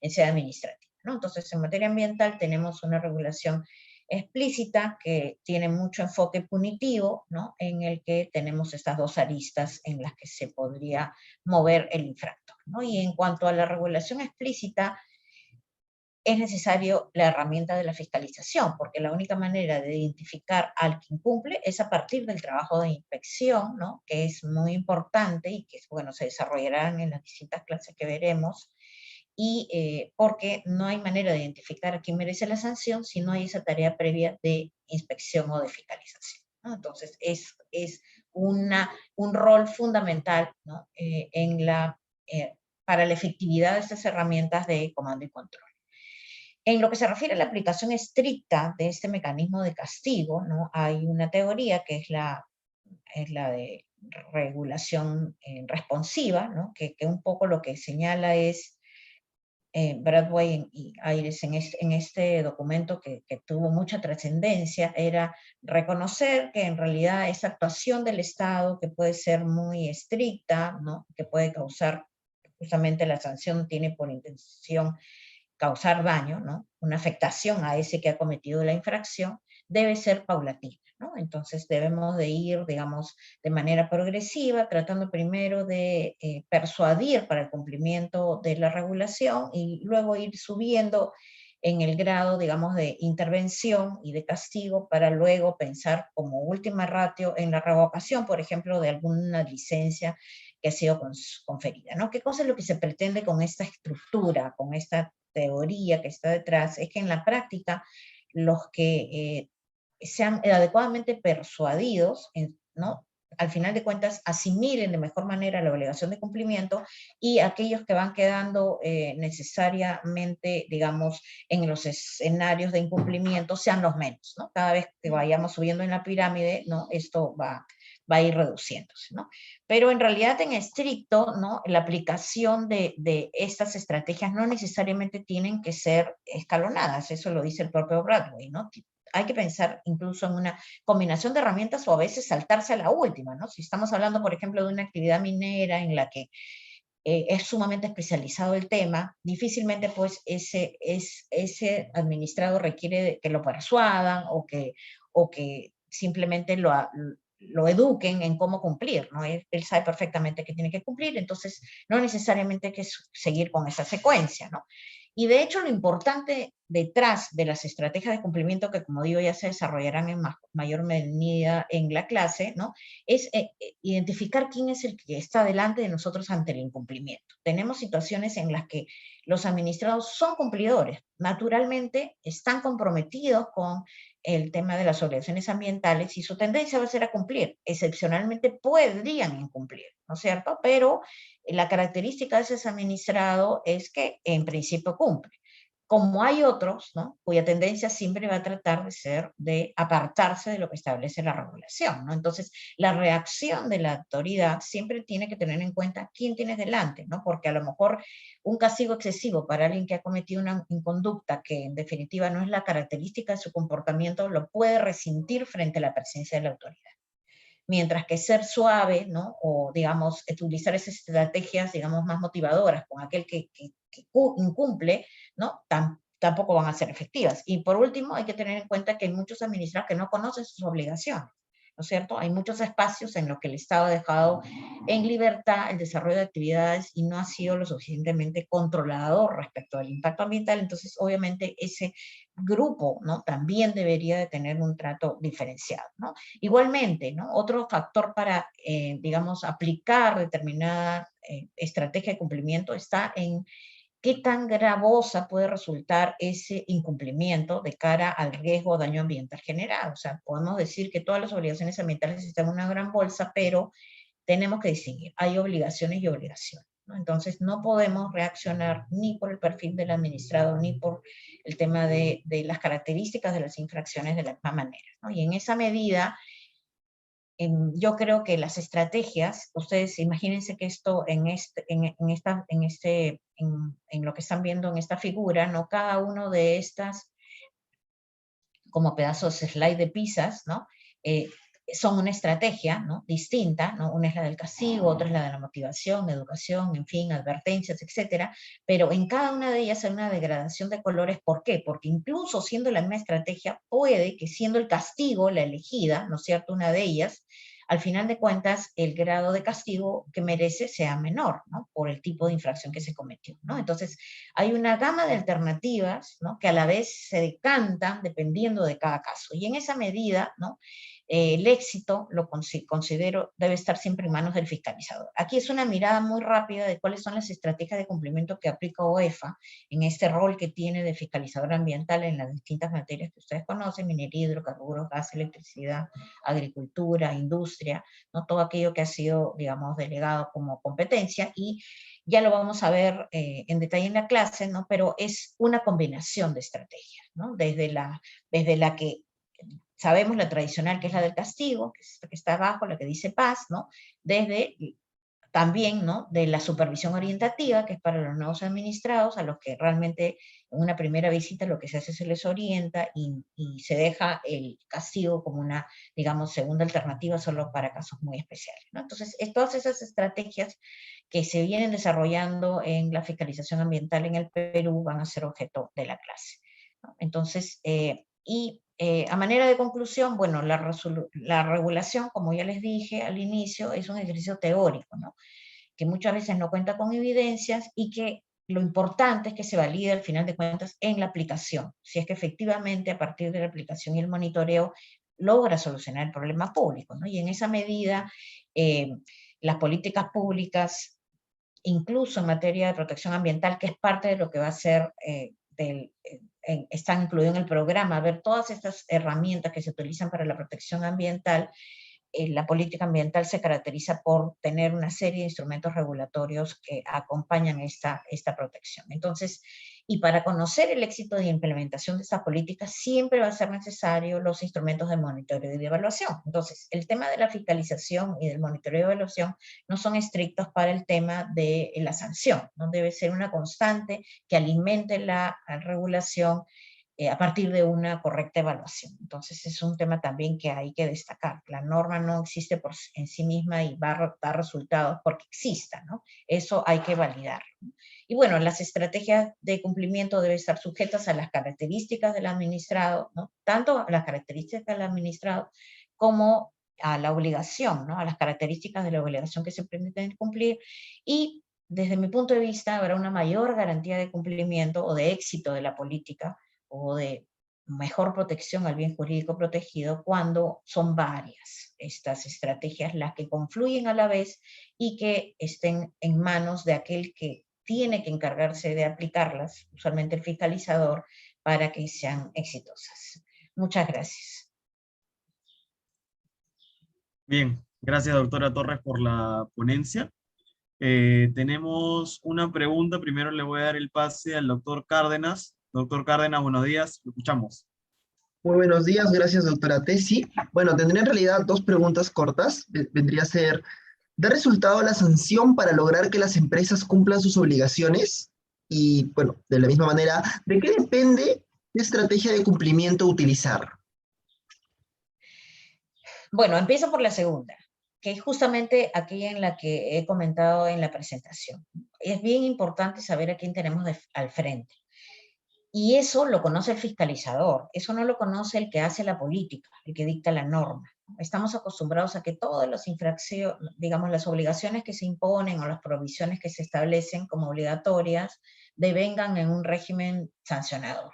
en sede administrativa, ¿no? Entonces, en materia ambiental tenemos una regulación explícita que tiene mucho enfoque punitivo, ¿no? En el que tenemos estas dos aristas en las que se podría mover el infractor, ¿no? Y en cuanto a la regulación explícita, es necesario la herramienta de la fiscalización, porque la única manera de identificar al que incumple es a partir del trabajo de inspección, ¿no? Que es muy importante y que, bueno, se desarrollarán en las distintas clases que veremos, y porque no hay manera de identificar a quién merece la sanción si no hay esa tarea previa de inspección o de fiscalización, ¿no? Entonces, es un rol fundamental, ¿no? Para la efectividad de estas herramientas de comando y control. En lo que se refiere a la aplicación estricta de este mecanismo de castigo, ¿no? Hay una teoría que es la de regulación responsiva, ¿no? Que un poco lo que señala es Bradway y Ayres en este documento que tuvo mucha trascendencia, era reconocer que en realidad esa actuación del Estado, que puede ser muy estricta, ¿no? Que puede causar justamente la sanción tiene por intención causar daño, ¿no? Una afectación a ese que ha cometido la infracción, debe ser paulatina, ¿no? Entonces debemos de ir, digamos, de manera progresiva, tratando primero de persuadir para el cumplimiento de la regulación y luego ir subiendo en el grado, digamos, de intervención y de castigo para luego pensar como última ratio en la revocación, por ejemplo, de alguna licencia que ha sido conferida, ¿no? ¿Qué cosa es lo que se pretende con esta estructura, con esta teoría que está detrás? Es que en la práctica los que sean adecuadamente persuadidos, ¿no? Al final de cuentas asimilen de mejor manera la obligación de cumplimiento y aquellos que van quedando necesariamente, digamos, en los escenarios de incumplimiento sean los menos, ¿no? Cada vez que vayamos subiendo en la pirámide, ¿no? Esto va a ir reduciéndose, ¿no? Pero en realidad en estricto, ¿no? La aplicación de estas estrategias no necesariamente tienen que ser escalonadas, eso lo dice el propio Bradway, ¿no? Hay que pensar incluso en una combinación de herramientas o a veces saltarse a la última, ¿no? Si estamos hablando, por ejemplo, de una actividad minera en la que es sumamente especializado el tema, difícilmente pues ese administrado requiere que lo persuadan o que simplemente lo eduquen en cómo cumplir, ¿no? Él sabe perfectamente que tiene que cumplir, entonces no necesariamente hay que seguir con esa secuencia, ¿no? Y de hecho lo importante detrás de las estrategias de cumplimiento, que como digo ya se desarrollarán en mayor medida en la clase, ¿no? Es identificar quién es el que está delante de nosotros ante el incumplimiento. Tenemos situaciones en las que los administrados son cumplidores, naturalmente están comprometidos con el tema de las obligaciones ambientales y su tendencia va a ser a cumplir. Excepcionalmente podrían incumplir, ¿no es cierto? Pero la característica de ese administrado es que en principio cumple. Como hay otros, ¿no? Cuya tendencia siempre va a tratar de ser de apartarse de lo que establece la regulación, ¿no? Entonces, la reacción de la autoridad siempre tiene que tener en cuenta quién tienes delante, ¿no? Porque a lo mejor un castigo excesivo para alguien que ha cometido una inconducta que en definitiva no es la característica de su comportamiento, lo puede resentir frente a la presencia de la autoridad. Mientras que ser suave, ¿no? O, digamos, utilizar esas estrategias, digamos, más motivadoras con aquel que incumple, ¿no? Tampoco van a ser efectivas. Y por último, hay que tener en cuenta que hay muchos administrados que no conocen sus obligaciones, ¿no es cierto? Hay muchos espacios en los que el Estado ha dejado en libertad el desarrollo de actividades y no ha sido lo suficientemente controlador respecto al impacto ambiental, entonces obviamente ese grupo, ¿no? También debería de tener un trato diferenciado, ¿no? Igualmente, ¿no? Otro factor para, digamos, aplicar determinada estrategia de cumplimiento está en qué tan gravosa puede resultar ese incumplimiento de cara al riesgo o daño ambiental generado. O sea, podemos decir que todas las obligaciones ambientales están en una gran bolsa, pero tenemos que distinguir, hay obligaciones y obligaciones, ¿no? Entonces no podemos reaccionar ni por el perfil del administrado, ni por el tema de las características de las infracciones de la misma manera, ¿no? Y en esa medida, yo creo que las estrategias, ustedes imagínense que esto en lo que están viendo en esta figura, ¿no? Cada uno de estas, como pedazos de slide de pizzas, ¿no? Son una estrategia, ¿no? Distinta, ¿no? Una es la del castigo, otra es la de la motivación, educación, en fin, advertencias, etcétera, pero en cada una de ellas hay una degradación de colores. ¿Por qué? Porque incluso siendo la misma estrategia, puede que siendo el castigo la elegida, ¿no es cierto?, una de ellas, al final de cuentas, el grado de castigo que merece sea menor, ¿no? Por el tipo de infracción que se cometió, ¿no? Entonces, hay una gama de alternativas, ¿no? Que a la vez se decantan dependiendo de cada caso. Y en esa medida, ¿no? El éxito, lo considero, debe estar siempre en manos del fiscalizador. Aquí es una mirada muy rápida de cuáles son las estrategias de cumplimiento que aplica OEFA en este rol que tiene de fiscalizador ambiental en las distintas materias que ustedes conocen: minería, hidrocarburos, gas, electricidad, agricultura, industria, ¿no? Todo aquello que ha sido, digamos, delegado como competencia, y ya lo vamos a ver en detalle en la clase, ¿no? Pero es una combinación de estrategias, ¿no? Desde la que sabemos, la tradicional, que es la del castigo, que está abajo, la que dice paz, ¿no? Desde también, ¿no? De la supervisión orientativa, que es para los nuevos administrados, a los que realmente en una primera visita lo que se hace es se les orienta y se deja el castigo como una, digamos, segunda alternativa solo para casos muy especiales, ¿no? Entonces, todas esas estrategias que se vienen desarrollando en la fiscalización ambiental en el Perú van a ser objeto de la clase, ¿no? Entonces, a manera de conclusión, bueno, la regulación, como ya les dije al inicio, es un ejercicio teórico, ¿no? Que muchas veces no cuenta con evidencias y que lo importante es que se valide al final de cuentas en la aplicación, si es que efectivamente a partir de la aplicación y el monitoreo logra solucionar el problema público, ¿no? Y en esa medida, las políticas públicas, incluso en materia de protección ambiental, que es parte de lo que va a ser, están incluidos en el programa, ver todas estas herramientas que se utilizan para la protección ambiental. La política ambiental se caracteriza por tener una serie de instrumentos regulatorios que acompañan esta protección. Entonces, y para conocer el éxito de implementación de estas políticas, siempre va a ser necesario los instrumentos de monitoreo y de evaluación. Entonces, el tema de la fiscalización y del monitoreo y evaluación no son estrictos para el tema de la sanción, no debe ser una constante que alimente la regulación a partir de una correcta evaluación. Entonces es un tema también que hay que destacar. La norma no existe en sí misma y va a dar resultados porque exista, ¿no? Eso hay que validarlo. Y bueno, las estrategias de cumplimiento deben estar sujetas a las características del administrado, ¿no? Tanto a las características del administrado como a la obligación, ¿no? A las características de la obligación que se pretende cumplir. Y desde mi punto de vista habrá una mayor garantía de cumplimiento o de éxito de la política o de mejor protección al bien jurídico protegido cuando son varias estas estrategias las que confluyen a la vez y que estén en manos de aquel que tiene que encargarse de aplicarlas, usualmente el fiscalizador, para que sean exitosas. Muchas gracias. Bien, gracias doctora Torres por la ponencia. Tenemos una pregunta, primero le voy a dar el pase al doctor Cárdenas. Doctor Cárdenas, buenos días, lo escuchamos. Muy buenos días, gracias doctora Tesi. Bueno, tendría en realidad dos preguntas cortas. Vendría a ser, ¿da resultado la sanción para lograr que las empresas cumplan sus obligaciones? Y bueno, de la misma manera, ¿de qué depende qué estrategia de cumplimiento utilizar? Bueno, empiezo por la segunda, que es justamente aquella en la que he comentado en la presentación. Es bien importante saber a quién tenemos al frente. Y eso lo conoce el fiscalizador, eso no lo conoce el que hace la política, el que dicta la norma. Estamos acostumbrados a que todas las infracciones, digamos, las obligaciones que se imponen o las provisiones que se establecen como obligatorias devengan en un régimen sancionador.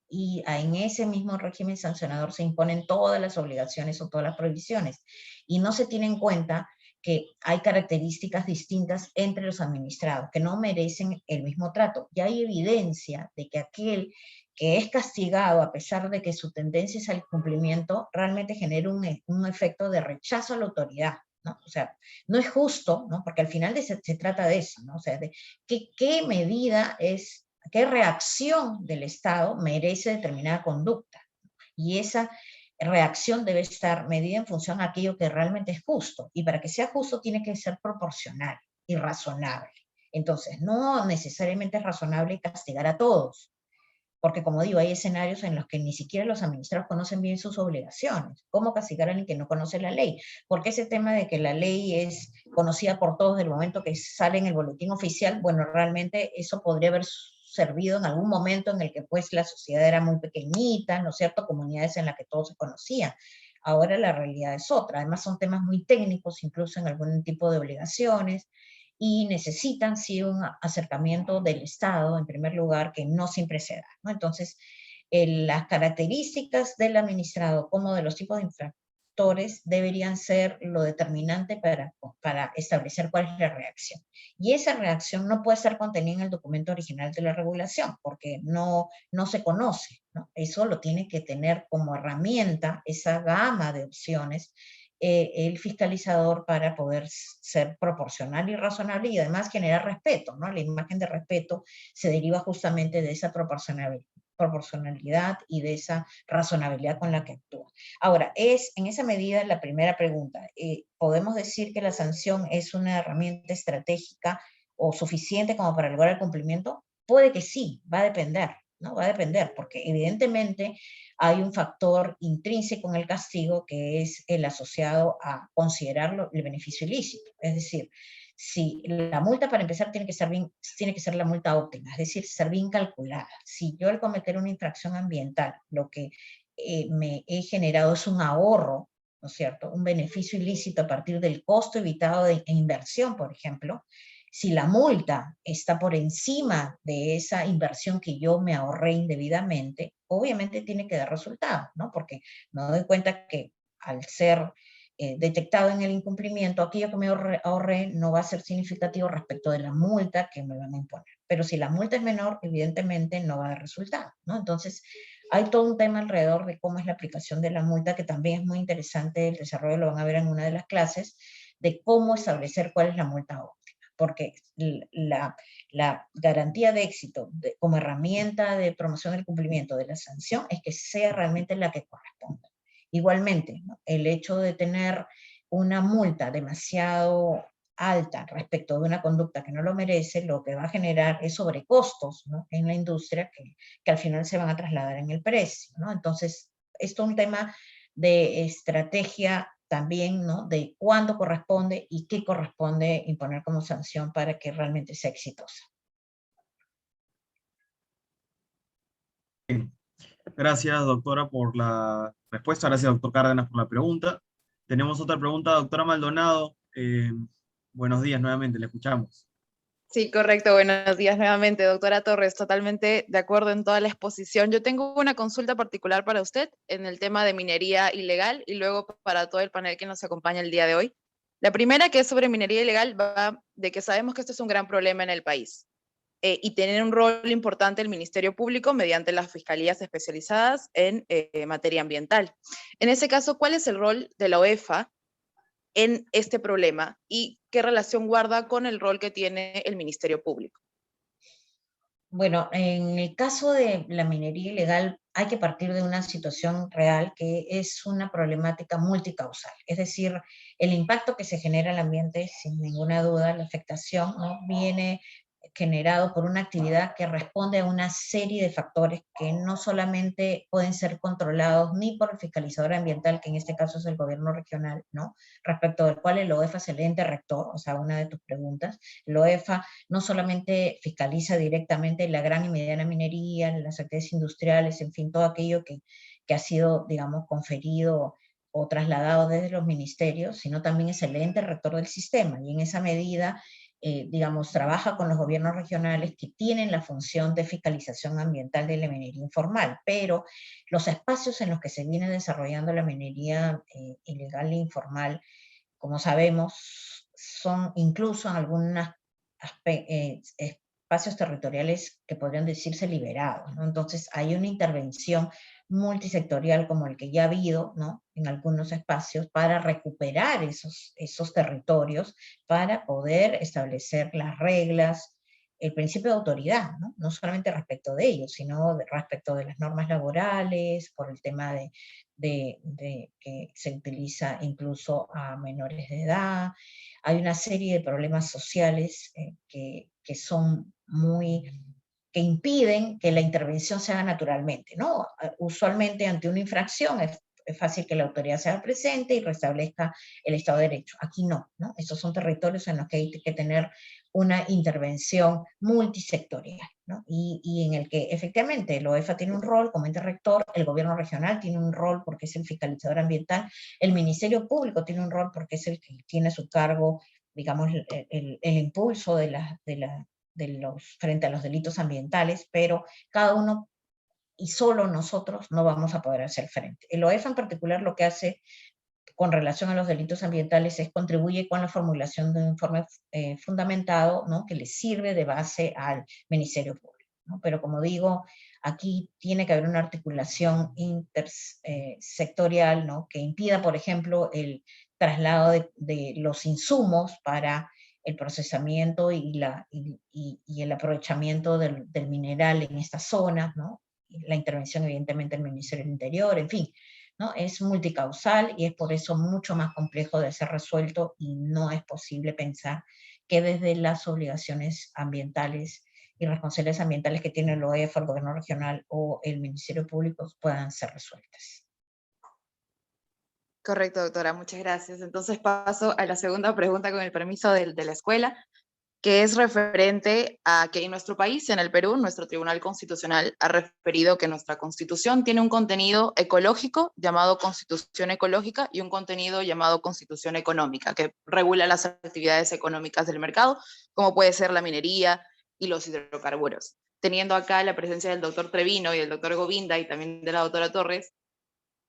Y en ese mismo régimen sancionador se imponen todas las obligaciones o todas las provisiones. Y no se tiene en cuenta que hay características distintas entre los administrados, que no merecen el mismo trato. Ya hay evidencia de que aquel que es castigado, a pesar de que su tendencia es al cumplimiento, realmente genera un efecto de rechazo a la autoridad, ¿no? O sea, no es justo, ¿no? Porque al final se trata de eso, ¿no? O sea, de qué medida es, qué reacción del Estado merece determinada conducta. Y esa reacción debe estar medida en función a aquello que realmente es justo. Y para que sea justo tiene que ser proporcional y razonable. Entonces, no necesariamente es razonable castigar a todos, porque como digo, hay escenarios en los que ni siquiera los administrados conocen bien sus obligaciones. ¿Cómo castigar a alguien que no conoce la ley? Porque ese tema de que la ley es conocida por todos del momento que sale en el boletín oficial, bueno, realmente eso podría haber servido en algún momento en el que pues la sociedad era muy pequeñita, ¿no es cierto? Comunidades en las que todos se conocían. Ahora la realidad es otra. Además son temas muy técnicos, incluso en algún tipo de obligaciones, y necesitan sí un acercamiento del Estado, en primer lugar, que no siempre se da, ¿no? Entonces, las características del administrado como de los tipos de infractores deberían ser lo determinante para establecer cuál es la reacción. Y esa reacción no puede ser contenida en el documento original de la regulación, porque no se conoce, ¿no? Eso lo tiene que tener como herramienta, esa gama de opciones, el fiscalizador para poder ser proporcional y razonable y además generar respeto, ¿no? La imagen de respeto se deriva justamente de esa proporcionalidad y de esa razonabilidad con la que actúa. Ahora, es en esa medida la primera pregunta. ¿Podemos decir que la sanción es una herramienta estratégica o suficiente como para lograr el cumplimiento? Puede que sí, va a depender, ¿no? Va a depender, porque evidentemente hay un factor intrínseco en el castigo que es el asociado a considerarlo el beneficio ilícito. Es decir, Si la multa, para empezar, tiene que ser la multa óptima, es decir, ser bien calculada. Si yo al cometer una infracción ambiental, lo que me he generado es un ahorro, ¿no es cierto?, un beneficio ilícito a partir del costo evitado de inversión, por ejemplo, si la multa está por encima de esa inversión que yo me ahorré indebidamente, obviamente tiene que dar resultado, ¿no? Porque me doy cuenta que al ser detectado en el incumplimiento, aquello que me ahorré no va a ser significativo respecto de la multa que me van a imponer. Pero si la multa es menor, evidentemente no va a dar resultado, ¿no? Entonces, hay todo un tema alrededor de cómo es la aplicación de la multa, que también es muy interesante, el desarrollo lo van a ver en una de las clases, de cómo establecer cuál es la multa óptima. Porque la garantía de éxito como herramienta de promoción del cumplimiento de la sanción es que sea realmente la que corresponda. Igualmente, ¿no?, el hecho de tener una multa demasiado alta respecto de una conducta que no lo merece, lo que va a generar es sobrecostos, ¿no?, en la industria que al final se van a trasladar en el precio, ¿no? Entonces, esto es un tema de estrategia también, ¿no?, de cuándo corresponde y qué corresponde imponer como sanción para que realmente sea exitosa. Gracias, doctora, por la respuesta. Gracias, doctor Cárdenas, por la pregunta. Tenemos otra pregunta, doctora Maldonado. Buenos días nuevamente, le escuchamos. Sí, correcto. Buenos días nuevamente, doctora Torres. Totalmente de acuerdo en toda la exposición. Yo tengo una consulta particular para usted en el tema de minería ilegal y luego para todo el panel que nos acompaña el día de hoy. La primera, que es sobre minería ilegal, va de que sabemos que esto es un gran problema en el país y tener un rol importante el Ministerio Público mediante las fiscalías especializadas en materia ambiental. En ese caso, ¿cuál es el rol de la OEFA en este problema y qué relación guarda con el rol que tiene el Ministerio Público? Bueno, en el caso de la minería ilegal hay que partir de una situación real que es una problemática multicausal, es decir, el impacto que se genera en el ambiente, sin ninguna duda, la afectación, ¿no?, viene generado por una actividad que responde a una serie de factores que no solamente pueden ser controlados ni por el fiscalizador ambiental, que en este caso es el gobierno regional, ¿no?, respecto del cual el OEFA es el ente rector, o sea, una de tus preguntas. El OEFA no solamente fiscaliza directamente la gran y mediana minería, las actividades industriales, en fin, todo aquello que ha sido, digamos, conferido o trasladado desde los ministerios, sino también es el ente rector del sistema, y en esa medida, digamos, trabaja con los gobiernos regionales que tienen la función de fiscalización ambiental de la minería informal, pero los espacios en los que se viene desarrollando la minería ilegal e informal, como sabemos, son incluso en algunos espacios territoriales que podrían decirse liberados, ¿no? Entonces hay una intervención multisectorial como el que ya ha habido, ¿no?, en algunos espacios para recuperar esos territorios, para poder establecer las reglas, el principio de autoridad, ¿no?, no solamente respecto de ellos, sino respecto de las normas laborales, por el tema de que se utiliza incluso a menores de edad. Hay una serie de problemas sociales que son que impiden que la intervención se haga naturalmente, ¿no? Usualmente ante una infracción es fácil que la autoridad sea presente y restablezca el Estado de Derecho. Aquí no, ¿no? Estos son territorios en los que hay que tener una intervención multisectorial, ¿no? Y en el que efectivamente el OEFA tiene un rol como ente rector, el gobierno regional tiene un rol porque es el fiscalizador ambiental, el Ministerio Público tiene un rol porque es el que tiene a su cargo, digamos, el impulso frente a los delitos ambientales, pero cada uno y solo nosotros no vamos a poder hacer frente. El OEFA en particular lo que hace con relación a los delitos ambientales es contribuye con la formulación de un informe fundamentado, ¿no?, que le sirve de base al Ministerio Público, ¿no? Pero como digo, aquí tiene que haber una articulación intersectorial, ¿no?, que impida, por ejemplo, el traslado de los insumos para el procesamiento y el aprovechamiento del mineral en estas zonas, ¿no? La intervención evidentemente del Ministerio del Interior, en fin, ¿no? Es multicausal y es por eso mucho más complejo de ser resuelto y no es posible pensar que desde las obligaciones ambientales y responsabilidades ambientales que tiene el OEFA, el gobierno regional o el Ministerio Público puedan ser resueltas. Correcto, doctora, muchas gracias. Entonces paso a la segunda pregunta con el permiso de la escuela, que es referente a que en nuestro país, en el Perú, nuestro Tribunal Constitucional ha referido que nuestra Constitución tiene un contenido ecológico llamado Constitución Ecológica y un contenido llamado Constitución Económica, que regula las actividades económicas del mercado, como puede ser la minería y los hidrocarburos. Teniendo acá la presencia del doctor Trevino y del doctor Govinda y también de la doctora Torres,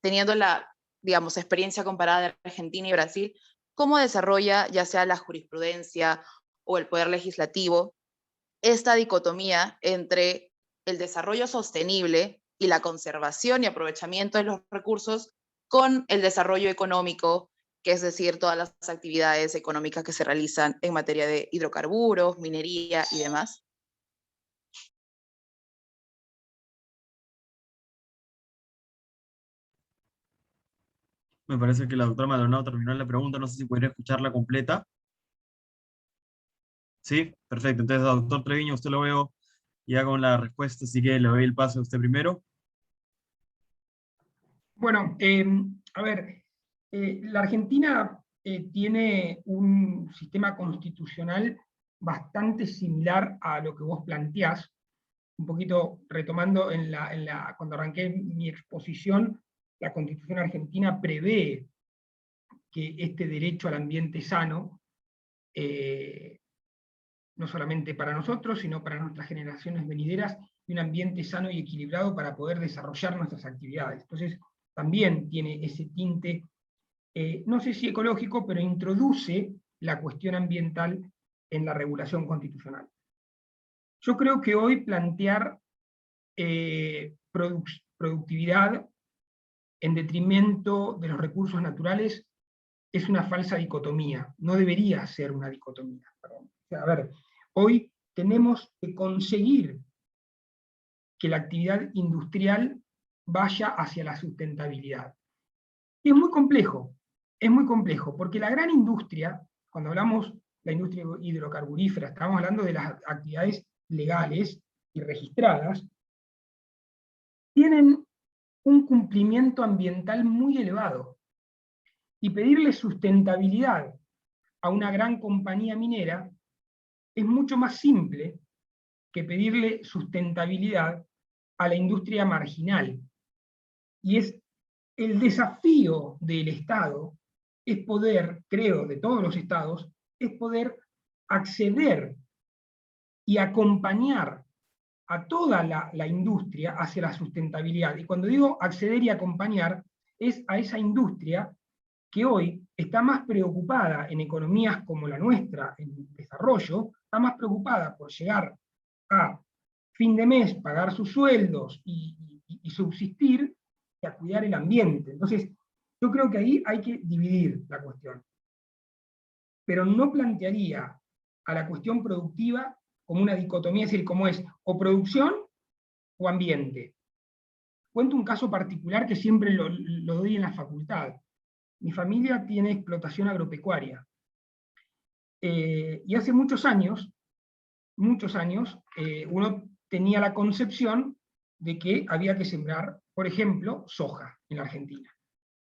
teniendo la, digamos, experiencia comparada de Argentina y Brasil, ¿cómo desarrolla ya sea la jurisprudencia o el poder legislativo esta dicotomía entre el desarrollo sostenible y la conservación y aprovechamiento de los recursos con el desarrollo económico, que es decir, todas las actividades económicas que se realizan en materia de hidrocarburos, minería y demás? Me parece que la doctora Maldonado terminó la pregunta, no sé si podría escucharla completa. Sí, perfecto. Entonces, doctor Treviño, usted lo veo ya con la respuesta, así que le doy el paso a usted primero. Bueno, a ver, la Argentina tiene un sistema constitucional bastante similar a lo que vos planteás, un poquito retomando cuando arranqué mi exposición, la Constitución argentina prevé que este derecho al ambiente sano, no solamente para nosotros, sino para nuestras generaciones venideras, y un ambiente sano y equilibrado para poder desarrollar nuestras actividades. Entonces, también tiene ese tinte, no sé si ecológico, pero introduce la cuestión ambiental en la regulación constitucional. Yo creo que hoy plantear productividad en detrimento de los recursos naturales es una falsa dicotomía, no debería ser una dicotomía. Perdón. O sea, a ver, hoy tenemos que conseguir que la actividad industrial vaya hacia la sustentabilidad. Y es muy complejo, porque la gran industria, cuando hablamos de la industria hidrocarburífera, estamos hablando de las actividades legales y registradas, tienen un cumplimiento ambiental muy elevado. Y pedirle sustentabilidad a una gran compañía minera es mucho más simple que pedirle sustentabilidad a la industria marginal. Y es el desafío del Estado, es poder, creo, de todos los estados, es poder acceder y acompañar a toda la industria hacia la sustentabilidad. Y cuando digo acceder y acompañar, es a esa industria que hoy está más preocupada en economías como la nuestra, en desarrollo, está más preocupada por llegar a fin de mes, pagar sus sueldos y subsistir, que a cuidar el ambiente. Entonces, yo creo que ahí hay que dividir la cuestión. Pero no plantearía a la cuestión productiva como una dicotomía, es decir, como es o producción o ambiente. Cuento un caso particular que siempre lo doy en la facultad. Mi familia tiene explotación agropecuaria. Y hace muchos años, uno tenía la concepción de que había que sembrar, por ejemplo, soja en la Argentina.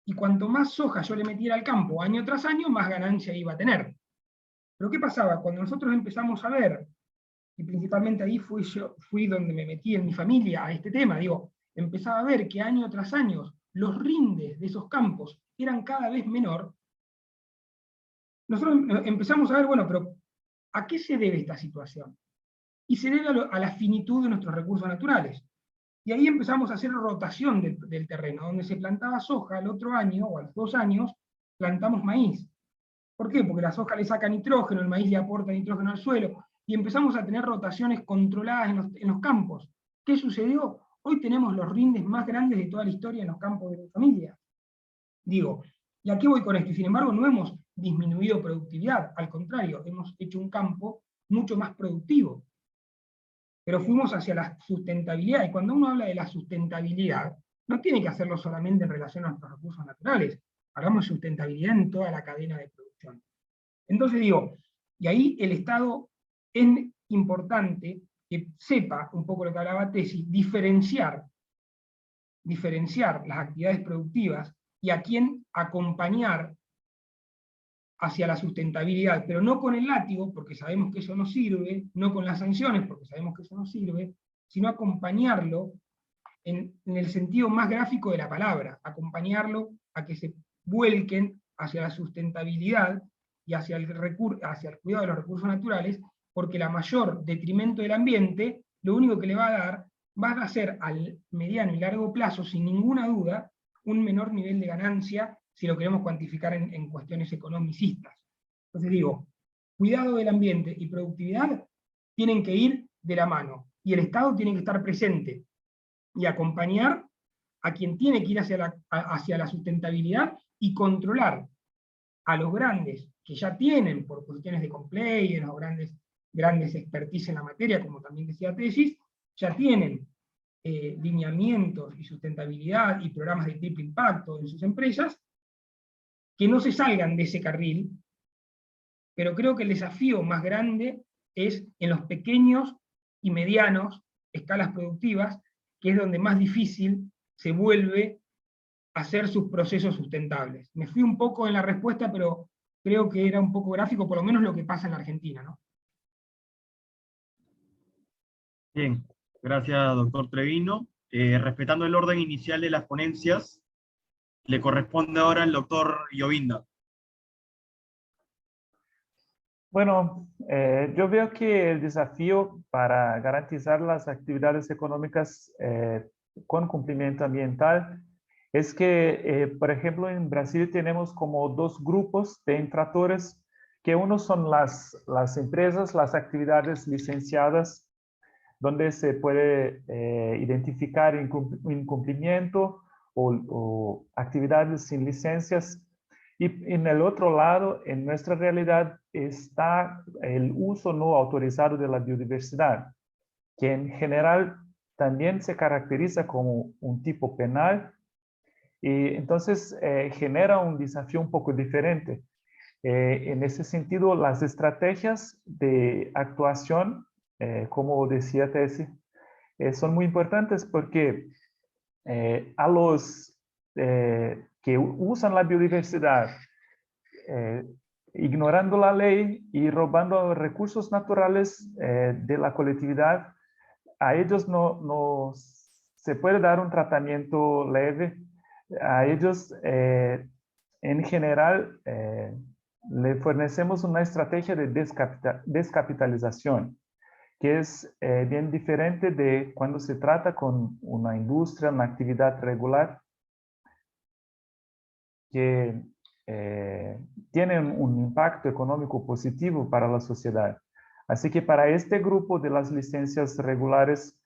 Y cuanto más soja yo le metiera al campo año tras año, más ganancia iba a tener. Pero ¿qué pasaba? Cuando nosotros empezamos a ver, y principalmente ahí fui donde me metí en mi familia a este tema, digo, empezaba a ver que año tras año los rindes de esos campos eran cada vez menor. Nosotros empezamos a ver, bueno, pero ¿a qué se debe esta situación? Y se debe a la finitud de nuestros recursos naturales. Y ahí empezamos a hacer rotación del terreno, donde se plantaba soja el otro año, o a los 2 años, plantamos maíz. ¿Por qué? Porque la soja le saca nitrógeno, el maíz le aporta nitrógeno al suelo, y empezamos a tener rotaciones controladas en los campos. ¿Qué sucedió? Hoy tenemos los rindes más grandes de toda la historia en los campos de mi familia. Digo, ¿y a qué voy con esto? Y sin embargo, no hemos disminuido productividad, al contrario, hemos hecho un campo mucho más productivo. Pero fuimos hacia la sustentabilidad, y cuando uno habla de la sustentabilidad, no tiene que hacerlo solamente en relación a nuestros recursos naturales, hablamos de sustentabilidad en toda la cadena de producción. Entonces digo, y ahí el Estado es importante que sepa, un poco lo que hablaba Tesis, diferenciar las actividades productivas y a quién acompañar hacia la sustentabilidad, pero no con el látigo, porque sabemos que eso no sirve, no con las sanciones, porque sabemos que eso no sirve, sino acompañarlo en el sentido más gráfico de la palabra, acompañarlo a que se vuelquen hacia la sustentabilidad y hacia el cuidado de los recursos naturales, porque la mayor detrimento del ambiente, lo único que le va a ser al mediano y largo plazo, sin ninguna duda, un menor nivel de ganancia, si lo queremos cuantificar en cuestiones economicistas. Entonces digo, cuidado del ambiente y productividad tienen que ir de la mano, y el Estado tiene que estar presente, y acompañar a quien tiene que ir hacia la sustentabilidad, y controlar a los grandes, que ya tienen, por cuestiones de compliance, o grandes expertise en la materia, como también decía Tesis, ya tienen lineamientos y sustentabilidad y programas de triple impacto en sus empresas, que no se salgan de ese carril, pero creo que el desafío más grande es en los pequeños y medianos escalas productivas, que es donde más difícil se vuelve a hacer sus procesos sustentables. Me fui un poco en la respuesta, pero creo que era un poco gráfico, por lo menos lo que pasa en la Argentina, ¿no? Bien, gracias, doctor Treviño. Respetando el orden inicial de las ponencias, le corresponde ahora al doctor Giovinda. Bueno, yo veo que el desafío para garantizar las actividades económicas con cumplimiento ambiental es que, por ejemplo, en Brasil tenemos como dos grupos de infractores, que uno son las empresas, las actividades licenciadas, donde se puede identificar incumplimiento o actividades sin licencias. Y en el otro lado, en nuestra realidad, está el uso no autorizado de la biodiversidad, que en general también se caracteriza como un tipo penal, y entonces genera un desafío un poco diferente. En ese sentido, las estrategias de actuación, como decía Tessie, son muy importantes porque a los que usan la biodiversidad, ignorando la ley y robando recursos naturales de la colectividad, a ellos no se puede dar un tratamiento leve. A ellos, en general, le fornecemos una estrategia de descapitalización, que es bien diferente de cuando se trata con una industria, una actividad regular, que tienen un impacto económico positivo para la sociedad. Así que para este grupo de las licencias regulares,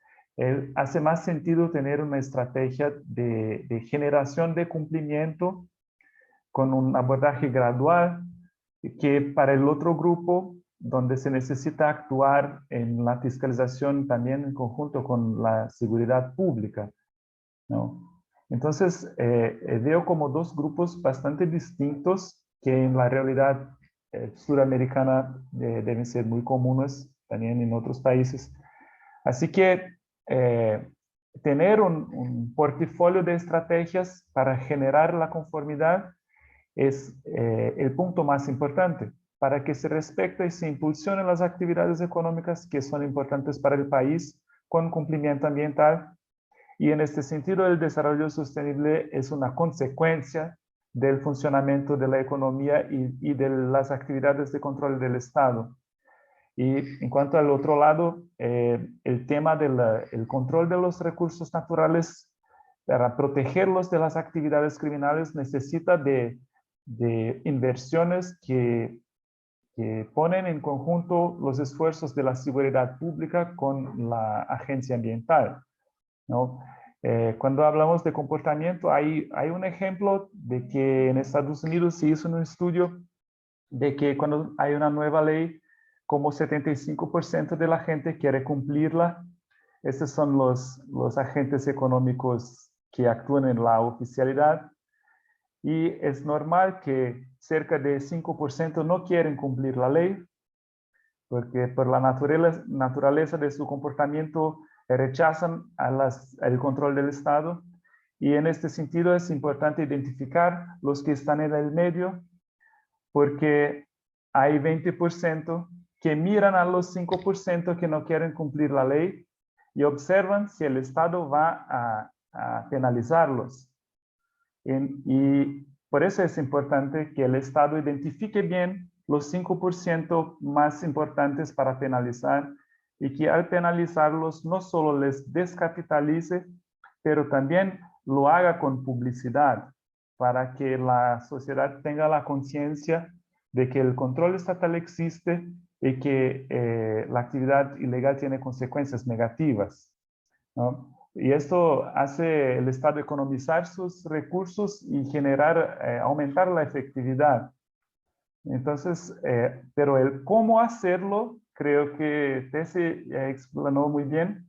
hace más sentido tener una estrategia de generación de cumplimiento con un abordaje gradual, que para el otro grupo, donde se necesita actuar en la fiscalización también en conjunto con la seguridad pública, ¿no? Entonces, veo como dos grupos bastante distintos que en la realidad suramericana deben ser muy comunes también en otros países. Así que tener un portafolio de estrategias para generar la conformidad es el punto más importante para que se respete y se impulsionen las actividades económicas que son importantes para el país con cumplimiento ambiental. Y en este sentido, el desarrollo sostenible es una consecuencia del funcionamiento de la economía y de las actividades de control del Estado. Y en cuanto al otro lado, el tema del control de los recursos naturales para protegerlos de las actividades criminales necesita de inversiones que ponen en conjunto los esfuerzos de la seguridad pública con la agencia ambiental, ¿no? Cuando hablamos de comportamiento, hay un ejemplo de que en Estados Unidos se hizo un estudio de que cuando hay una nueva ley, como 75% de la gente quiere cumplirla. Estos son los agentes económicos que actúan en la oficialidad. Y es normal que cerca de 5% no quieren cumplir la ley, porque por la naturaleza de su comportamiento rechazan el control del Estado. Y en este sentido es importante identificar los que están en el medio, porque hay 20% que miran a los 5% que no quieren cumplir la ley y observan si el Estado va a penalizarlos. Y por eso es importante que el Estado identifique bien los 5% más importantes para penalizar y que al penalizarlos no solo les descapitalice, pero también lo haga con publicidad para que la sociedad tenga la conciencia de que el control estatal existe y que la actividad ilegal tiene consecuencias negativas, ¿no? Y esto hace el Estado economizar sus recursos y generar, aumentar la efectividad. Entonces, pero el cómo hacerlo, creo que Tessie explanó muy bien.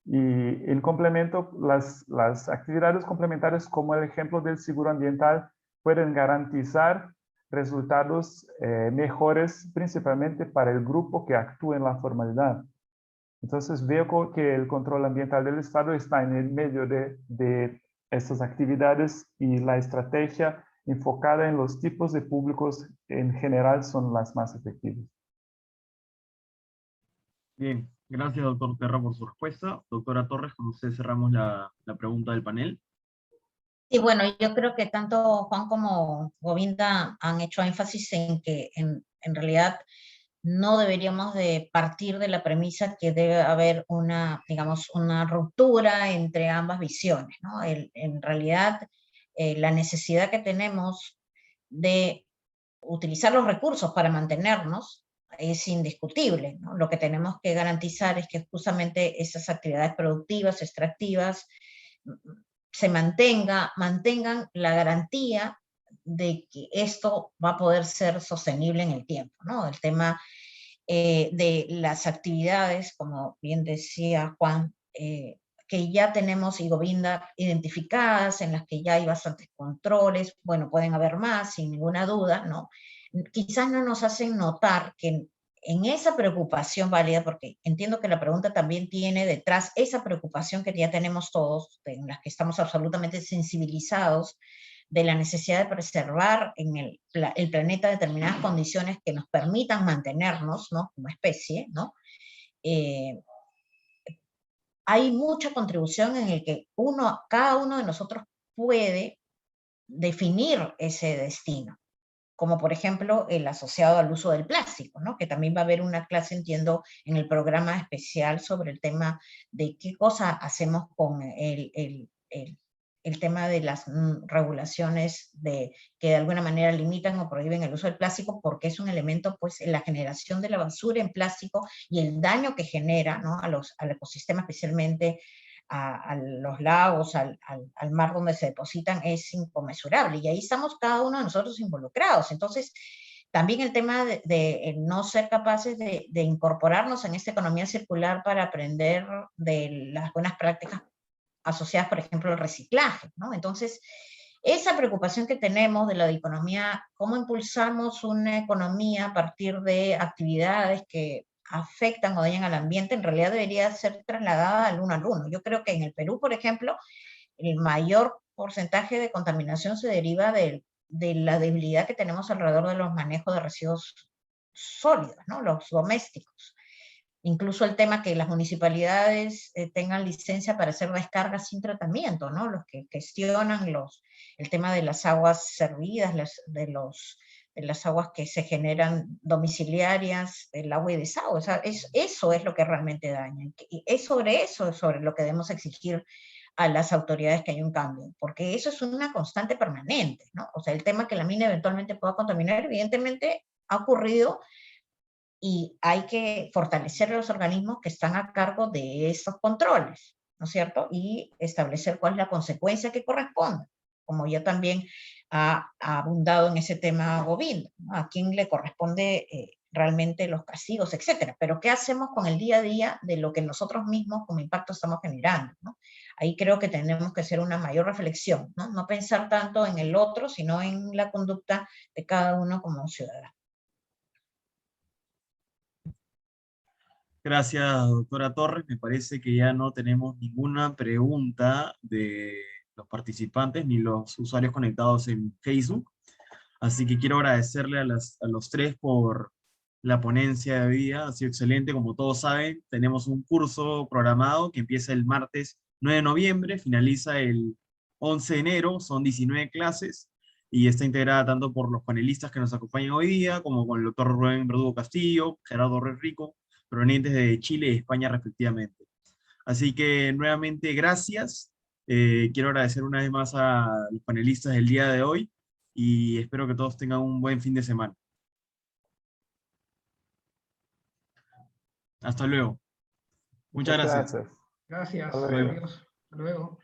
Y en complemento, las actividades complementarias, como el ejemplo del seguro ambiental, pueden garantizar resultados mejores, principalmente para el grupo que actúa en la formalidad. Entonces veo que el control ambiental del Estado está en el medio de estas actividades y la estrategia enfocada en los tipos de públicos en general son las más efectivas. Bien, gracias doctor Terra por su respuesta. Doctora Torres, con usted cerramos la pregunta del panel. Sí, bueno, yo creo que tanto Juan como Govinda han hecho énfasis en que en realidad no deberíamos de partir de la premisa que debe haber una, digamos, una ruptura entre ambas visiones, ¿no? En realidad, la necesidad que tenemos de utilizar los recursos para mantenernos es indiscutible, ¿no? Lo que tenemos que garantizar es que justamente esas actividades productivas, extractivas, se mantengan la garantía de que esto va a poder ser sostenible en el tiempo, ¿no? El tema de las actividades, como bien decía Juan, que ya tenemos y Govinda identificadas, en las que ya hay bastantes controles, bueno, pueden haber más, sin ninguna duda, ¿no? Quizás no nos hacen notar que en esa preocupación válida, porque entiendo que la pregunta también tiene detrás esa preocupación que ya tenemos todos, en las que estamos absolutamente sensibilizados, de la necesidad de preservar en el planeta determinadas condiciones que nos permitan mantenernos, ¿no? Como especie, ¿no? Hay mucha contribución en el que cada uno de nosotros puede definir ese destino, como por ejemplo el asociado al uso del plástico, ¿no? Que también va a haber una clase, entiendo, en el programa especial sobre el tema de qué cosa hacemos con el tema de las regulaciones que de alguna manera limitan o prohíben el uso del plástico, porque es un elemento, pues, en la generación de la basura en plástico y el daño que genera, ¿no? Al ecosistema, especialmente a los lagos, al mar donde se depositan, es inconmensurable. Y ahí estamos cada uno de nosotros involucrados. Entonces, también el tema de no ser capaces de incorporarnos en esta economía circular para aprender de las buenas prácticas asociadas, por ejemplo, al reciclaje, ¿no? Entonces, esa preocupación que tenemos de la economía, cómo impulsamos una economía a partir de actividades que afectan o dañan al ambiente, en realidad debería ser trasladada al uno. Yo creo que en el Perú, por ejemplo, el mayor porcentaje de contaminación se deriva de la debilidad que tenemos alrededor de los manejos de residuos sólidos, ¿no? Los domésticos. Incluso el tema que las municipalidades tengan licencia para hacer descargas sin tratamiento, ¿no? Los que gestionan el tema de las aguas servidas, de las aguas que se generan domiciliarias, el agua y desagüe. O sea, eso es lo que realmente daña. Y es sobre eso, sobre lo que debemos exigir a las autoridades que hay un cambio, porque eso es una constante permanente, ¿no? O sea, el tema que la mina eventualmente pueda contaminar, evidentemente ha ocurrido, y hay que fortalecer los organismos que están a cargo de esos controles, ¿no es cierto? Y establecer cuál es la consecuencia que corresponde, como ya también ha abundado en ese tema Govinda, ¿no? A quién le corresponde realmente los castigos, etcétera. Pero ¿qué hacemos con el día a día de lo que nosotros mismos como impacto estamos generando, ¿no? Ahí creo que tenemos que hacer una mayor reflexión, ¿no? No pensar tanto en el otro, sino en la conducta de cada uno como ciudadano. Gracias, doctora Torres. Me parece que ya no tenemos ninguna pregunta de los participantes ni los usuarios conectados en Facebook. Así que quiero agradecerle a los tres por la ponencia de hoy día. Ha sido excelente. Como todos saben, tenemos un curso programado que empieza el martes 9 de noviembre, finaliza el 11 de enero, son 19 clases, y está integrada tanto por los panelistas que nos acompañan hoy día, como con el doctor Rubén Verdugo Castillo, Gerardo Rico, provenientes de Chile y España respectivamente. Así que nuevamente gracias. Quiero agradecer una vez más a los panelistas del día de hoy y espero que todos tengan un buen fin de semana. Hasta luego. Muchas gracias. Gracias. Gracias, Hasta luego. adiós, hasta luego.